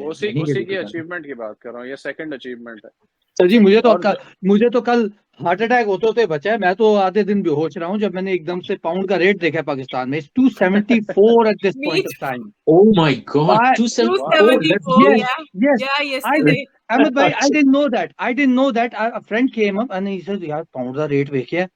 उसी की अचीवमेंट की बात कर रहा हूँ। ये सेकंड अचीवमेंट है सर जी। मुझे तो कल हार्ट अटैक होते होते बचा है। मैं तो आधे दिन बेहोश रहा हूँ जब मैंने एकदम से पाउंड का रेट देखा है पाकिस्तान में। It's 274 at this Me point of time. Oh my God, Why? 274. Let's 274, go. Yes, yeah, yes. yeah, I yesterday. did. Ahmed bhai, I didn't know that. I didn't know that. A friend came up and he said, यार pound का rate देखिए।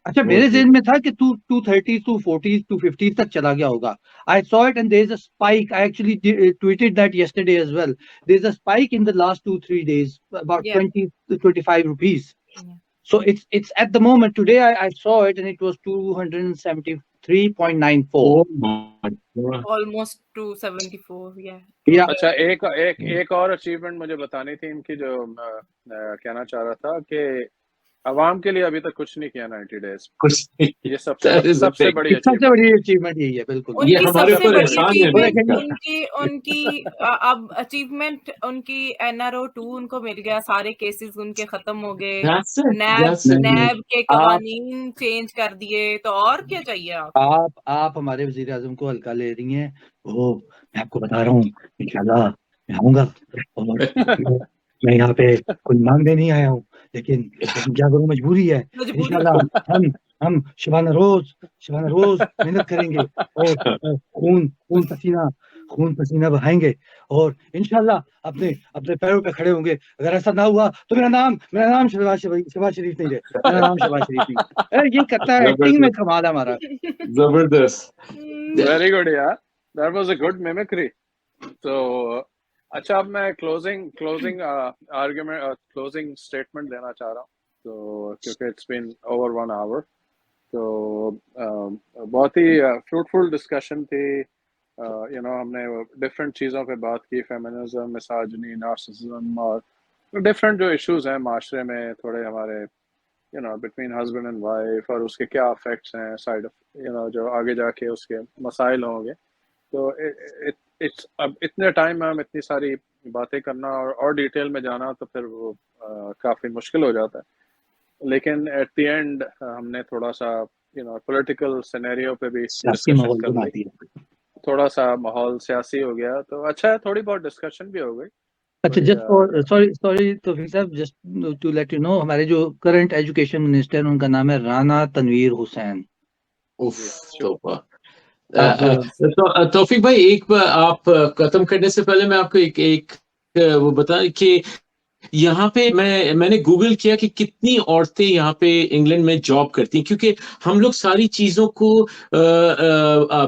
अच्छा, मेरे ज़हन में था कि 230, 240, 250 तक चला गया होगा। I saw it and there is a spike. I actually tweeted that yesterday as well. There is a spike in the last 2-3 days, about Yeah. 20 to 25 rupees. Yeah. So it's at the moment today I saw it and it was 273.94. Oh my God. Almost 274, yeah. Yeah. अच्छा, एक और achievement मुझे बतानी थी इनकी, जो कहना चाह रहा था कि अवाम के लिए अभी तक कुछ नहीं किया 90 डेज। कुछ नहीं। ये That is a सबसे big- बड़ी सबसे अचीवमेंट। बड़ी अचीवमेंट यही है, बिल्कुल। ये उनकी हमारे सबसे ऊपर बड़ी एहसान है अचीवमेंट अमेरिका। उनकी अब अचीवमेंट उनकी NRO 2 उनको मिल गया, सारे केसेस उनके खत्म हो गए, That's it. NAB That's it. नैब के कवानीन चेंज कर दिए, तो और क्या चाहिए आप? आप हमारे वजीर आजम को हल्का ले रही हैं। वो मैं आपको बता रहा हूँ, इंशाल्लाह मैं आऊंगा और मैं यहाँ पे कोई मांगने नहीं आया हूँ, लेकिन क्या करूँ, मजबूरी है। मजबूरी। इंशाल्लाह हम शबाना रोज मेहनत करेंगे और खून पसीना बहाएंगे और इंशाल्लाह अपने पैरों पे खड़े होंगे। अगर ऐसा ना हुआ तो मेरा नाम शहबाज शरीफ नहीं है, मेरा नाम शहबाज शरीफ नहीं है। अरे ये करता है, एक्टिंग में कमाल है हमारा। जबरदस्त। वेरी गुड यार, that was a good mimicry. तो अच्छा, अब मैं क्लोजिंग आर्गुमेंट क्लोजिंग स्टेटमेंट देना चाह रहा हूँ, तो क्योंकि इट्स बीन ओवर 1 आवर। तो बहुत ही फ्रूटफुल डिस्कशन थी। हमने डिफरेंट चीज़ों पे बात की, फेमिनिज्म, मिसाजिनी, नार्सिसिज्म और डिफरेंट जो इश्यूज हैं माशरे में, थोड़े हमारे बिटवीन हस्बैंड एंड वाइफ, और उसके क्या इफेक्ट्स हैं, साइड जो आगे जाके उसके मसाइल होंगे। तो इट्स अब इतने टाइम में हम इतनी सारी बातें करना और डिटेल में जाना तो फिर वो काफ़ी मुश्किल हो जाता है। लेकिन एट द एंड हमने थोड़ा सा पॉलिटिकल सिनेरियो पे भी डिस्कशन कर ली, थोड़ा सा माहौल सियासी हो गया, तो अच्छा है, थोड़ी बहुत डिस्कशन भी हो गई। अच्छा, जस्ट सॉरी तौफीक साहब, just to let you know, हमारे जो करंट एजुकेशन मिनिस्टर उनका नाम है राना तनवीर हुसैन। तौफीक भाई, एक बार आप खत्म करने से पहले मैं आपको एक वो बता कि यहाँ पे मैंने गूगल किया कि कितनी औरतें यहाँ पे इंग्लैंड में जॉब करती हैं, क्योंकि हम लोग सारी चीजों को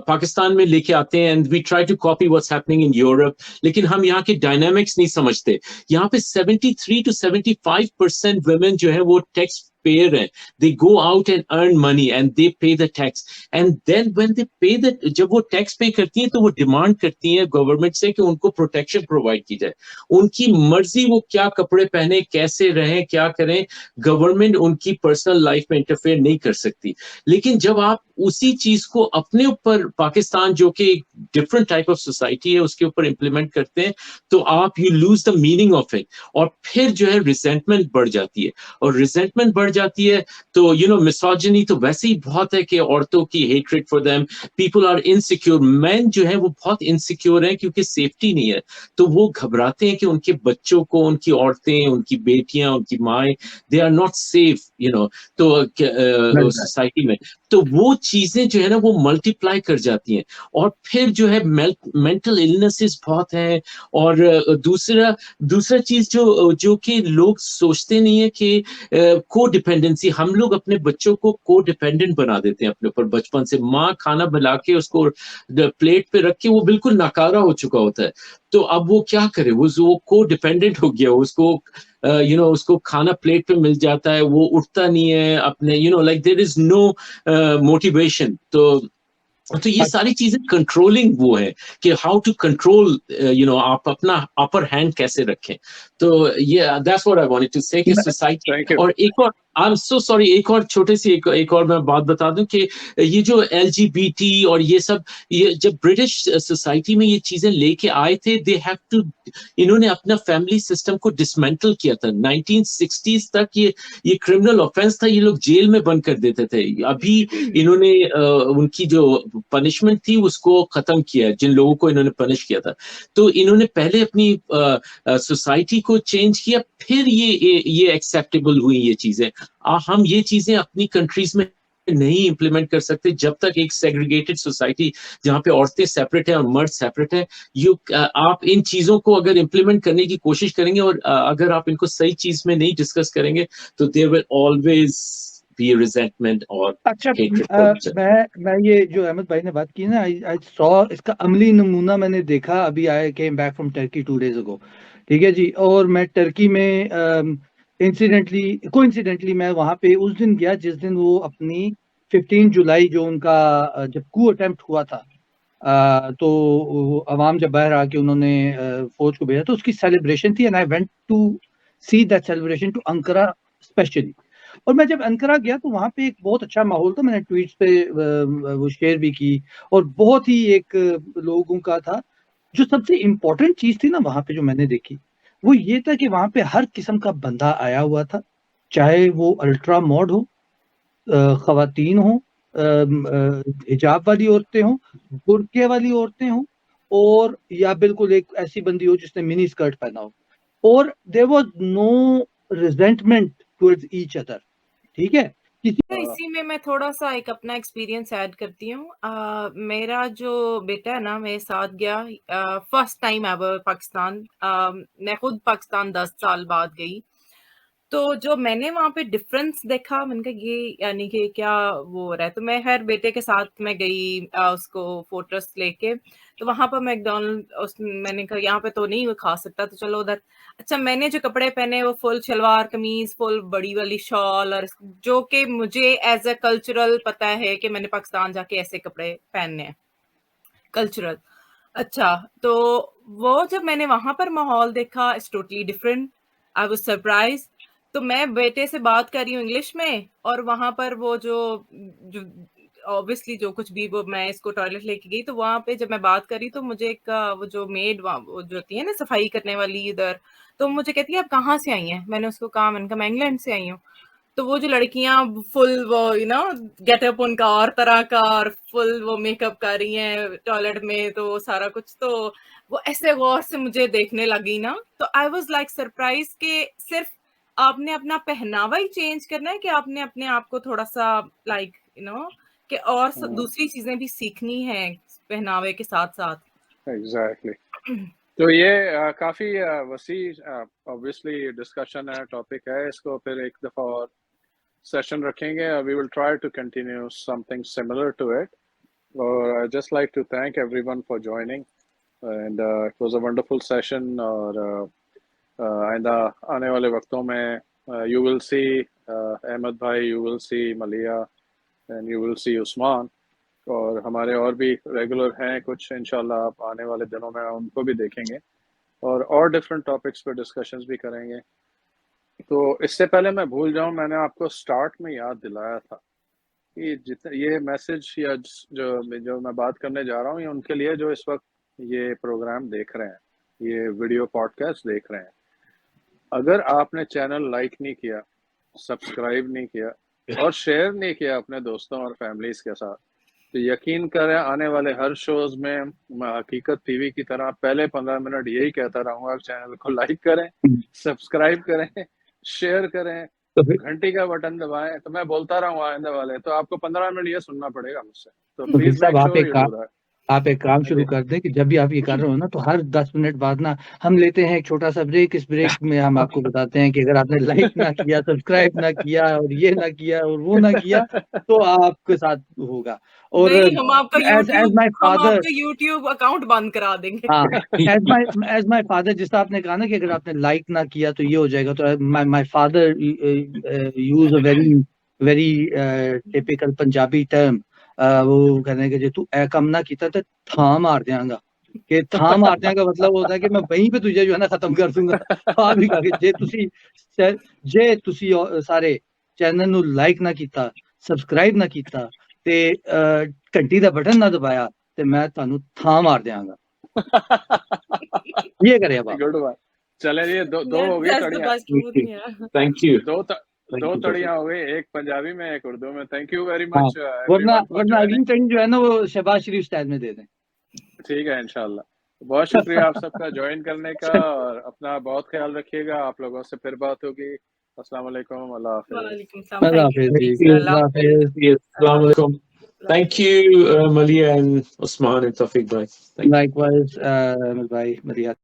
पाकिस्तान में लेके आते हैं and we try to copy what's happening in Europe, लेकिन हम यहाँ के डायनामिक्स नहीं समझते। यहाँ पे 73 to 75% वुमेन जो है वो टैक्स पेयर है। They go out and earn money and they pay the tax, and then when they pay the, जब वो टैक्स पे करती हैं तो वो डिमांड करती हैं गवर्नमेंट से कि उनको प्रोटेक्शन प्रोवाइड की जाए। उनकी मर्जी वो क्या कपड़े पहने, कैसे रहें, क्या करें, गवर्नमेंट उनकी पर्सनल लाइफ में इंटरफेयर नहीं कर सकती। लेकिन जब आप उसी चीज को अपने ऊपर, पाकिस्तान जो कि एक डिफरेंट टाइप ऑफ सोसाइटी है, उसके ऊपर इम्प्लीमेंट करते हैं, तो आप you lose the meaning of it, और फिर जो है रिजेंटमेंट बढ़ जाती है। और रिजेंटमेंट बढ़ जाती है तो मिसोजिनी तो वैसे ही बहुत है कि औरतों की hatred for them, people are insecure, man जो है वो बहुत इनसिक्योर है क्योंकि सेफ्टी नहीं है, तो वो घबराते हैं कि उनके बच्चों को, उनकी औरतें, उनकी बेटियां, उनकी माएँ, दे आर नॉट सेफ तो सोसाइटी में। तो वो चीजें जो है ना वो मल्टीप्लाई कर जाती हैं, और फिर जो है मेंटल इलनेसेस बहुत हैं। और दूसरा चीज जो कि लोग सोचते नहीं है कि को डिपेंडेंसी, हम लोग अपने बच्चों को को डिपेंडेंट बना देते हैं अपने ऊपर बचपन से। माँ खाना बना के उसको प्लेट पे रख के वो बिल्कुल नाकारा हो चुका होता है, तो अब वो क्या करे, वो को डिपेंडेंट हो गया, उसको उसको खाना प्लेट पे मिल जाता है, वो उठता नहीं है अपने, like there is no motivation. तो ये सारी चीजें कंट्रोलिंग वो है कि हाउ टू कंट्रोल, आप अपना अपर हैंड कैसे रखें। तो ये that's what I wanted to say कि सोसाइटी। और एक और, आई एम सो सॉरी, एक और छोटे सी एक और मैं बात बता दूं कि ये जो LGBT और ये सब, ये जब ब्रिटिश सोसाइटी में ये चीजें लेके आए थे, इन्होंने अपना फैमिली सिस्टम को डिसमेंटल किया था। 1960s तक ये क्रिमिनल ऑफेंस था, ये लोग जेल में बंद कर देते थे। अभी इन्होंने उनकी जो पनिशमेंट थी उसको खत्म किया है, जिन लोगों को इन्होंने पनिश किया था। तो इन्होंने पहले अपनी सोसाइटी को चेंज किया, फिर ये एक्सेप्टेबल हुई ये चीजें। हम ये चीजें अपनी कंट्रीज में नहीं इम्प्लीमेंट कर सकते जब तक एक सेग्रीगेटेड सोसाइटी जहाँ पे औरतें सेपरेट है और मर्द सेपरेट है। आप इन चीजों को अगर इम्प्लीमेंट करने की कोशिश करेंगे और अगर आप इनको सही चीज में नहीं डिस्कस करेंगे तो there will always be resentment और अच्छा, हेट्रेड। मैं ये जो अहमद भाई ने बात की ना, आई सॉ इसका अमली नमूना मैंने देखा। अभी I came back from Turkey 2 days ago, ठीक है जी। और मैं टर्की में कोइंसिडेंटली मैं वहां पे उस दिन गया जिस दिन वो अपनी 15 जुलाई जो उनका जब कू अटेम्प्ट हुआ था, तो अवाम जब बाहर आके उन्होंने फौज को भेजा तो उसकी सेलिब्रेशन थी, and I went to see that celebration to Ankara specially. और मैं जब अंकारा गया तो वहाँ पे एक बहुत अच्छा माहौल था, मैंने ट्वीट्स पे वो शेयर भी की, और बहुत ही एक लोगों का था। जो सबसे इम्पोर्टेंट चीज थी ना वहाँ पे जो मैंने देखी, वो ये था कि वहाँ पे हर किस्म का बंदा आया हुआ था, चाहे वो अल्ट्रा मॉड हो, खवातीन हो, हिजाब वाली औरतें हों, बुर्के वाली औरतें हों, और या बिल्कुल एक ऐसी बंदी हो जिसने मिनी स्कर्ट पहना हो, और there was no resentment towards each other, ठीक है। इसी में मैं थोड़ा सा एक अपना एक्सपीरियंस ऐड करती हूँ। मेरा जो बेटा है ना मेरे साथ गया फर्स्ट टाइम एवर पाकिस्तान। मैं खुद पाकिस्तान 10 साल बाद गई, तो जो मैंने वहाँ पे डिफरेंस देखा, मैंने कहा ये यानी कि क्या वो हो रहा है। तो मैं हर बेटे के साथ मैं गई उसको फोटोस लेके, तो वहां पर मैकडोनल्ड मैंने कहा यहाँ पे तो नहीं वो खा सकता, तो चलो उधर। अच्छा, मैंने जो कपड़े पहने वो फुल शलवार कमीज, फुल बड़ी वाली शॉल, और जो कि मुझे एज अ कल्चरल पता है कि मैंने पाकिस्तान जाके ऐसे कपड़े पहनने हैं, कल्चरल। अच्छा, तो वो जब मैंने वहां पर माहौल देखा, it's totally different. I was surprise. तो मैं बेटे से बात कर रही हूँ इंग्लिश में, और वहां पर वो जो ऑब्वियसली जो कुछ भी, वो मैं इसको टॉयलेट लेके गई, तो वहां पे जब मैं बात करी तो मुझे एक वो जो मेड वो जो होती है ना सफाई करने वाली इधर, तो मुझे कहती है आप कहाँ से आई हैं। मैंने उसको कहा, मैंने कहा मैं इंग्लैंड से आई हूँ। तो वो जो लड़कियां फुल वो गेटअप उनका और तरह का, और फुल वो मेकअप कर रही हैं टॉयलेट में, तो सारा कुछ, तो वो ऐसे गौर से मुझे देखने लगी ना, तो आई वाज लाइक सरप्राइज कि सिर्फ आपने अपना पहनावा ही चेंज करना है, कि आपने अपने आप को थोड़ा सा लाइक कि और दूसरी चीजें भी सीखनी है पहनावे के साथ साथ। एग्जैक्टली। तो ये काफी वसी ऑब्वियसली डिस्कशन है, टॉपिक है, इसको फिर एक दफा और सेशन रखेंगे। We will try to continue something similar to it. और I just like to thank everyone for joining, and it was a wonderful session. और आइंदा आने वाले वक्तों में यू विल सी अहमद भाई, यू विल सी मलिया, and you will see Usman, और हमारे और भी रेगुलर हैं कुछ, इंशाल्लाह आप आने वाले दिनों में उनको भी देखेंगे, और डिफरेंट टॉपिक्स पे डिस्कशंस भी करेंगे। तो इससे पहले मैं भूल जाऊं, मैंने आपको स्टार्ट में याद दिलाया था कि जितने ये मैसेज या जो मैं बात करने जा रहा हूँ, ये उनके लिए जो इस वक्त ये प्रोग्राम देख रहे हैं, ये वीडियो पॉडकास्ट देख रहे हैं। अगर आपने चैनल लाइक नहीं किया, सब्सक्राइब नहीं किया, और शेयर नहीं किया अपने दोस्तों और फैमिलीज के साथ, तो यकीन करें आने वाले हर शोज में मैं हकीकत टीवी की तरह पहले 15 मिनट यही कहता रहूंगा, चैनल को लाइक करें, सब्सक्राइब करें, शेयर करें, तो फिर घंटी का बटन दबाएं। तो मैं बोलता रहूंगा आइंदे वाले, तो आपको 15 मिनट ये सुनना पड़ेगा मुझसे। तो तो प्लीज साहब make sure you do that. आप एक काम शुरू कर दें कि जब भी आप ये कर रहे हो ना, तो हर 10 मिनट बाद ना हम लेते हैं एक छोटा सा ब्रेक। इस ब्रेक में हम आपको बताते हैं कि अगर आपने लाइक ना किया, सब्सक्राइब ना किया, और ये ना किया और वो ना किया, तो आपके साथ होगा। और नहीं, हम आपका एज YouTube अकाउंट बंद करा देंगे। हाँ, एज माय फादर, जिस आपने कहा ना कि अगर आपने लाइक ना किया तो ये हो जाएगा, तो my father use a very very typical Punjabi term. वो कहने के जे तू ए कम ना कीता ते थां मार देंगा, कि थां मार देंगा मतलब होता है कि मैं वहीं पे तुझे जो है ना खत्म कर दूंगा। आ भी कहा कि जे तुसी सारे चैनल नु लाइक ना कीता, सब्सक्राइब ना कीता, ते घंटी दा बटन ना दबाया, ते मैं ਤੁਹਾਨੂੰ थां मार देंगा। ये करे अब आप। गुड बात। चले जी, दो हो गई तड़ियां। Thank you. दो तड़ियां हो गई, एक पंजाबी में एक उर्दू में। थैंक यू वेरी हाँ, मच वरना एवरीवन फॉर अगली जॉइनिंग। टर्न जो है ना वो शहबाज शरीफ स्टाइल में दे दें। ठीक है, इंशाल्लाह। बहुत शुक्रिया आप सबका ज्वाइन करने का, और अपना बहुत ख्याल रखिएगा। आप लोगों से फिर बात होगी। अस्सलाम वालेकुम, अल्लाह हाफिज। वालेकुम सलाम, अल्लाह थैंक यू हाफिज जी, तफीक, अल्लाह हाफिज। Yes, Assalamu alaikum. Thank you, Malia and Osman and Tafiq bhai. Thank you. Likewise, Ahmed bhai, Maria.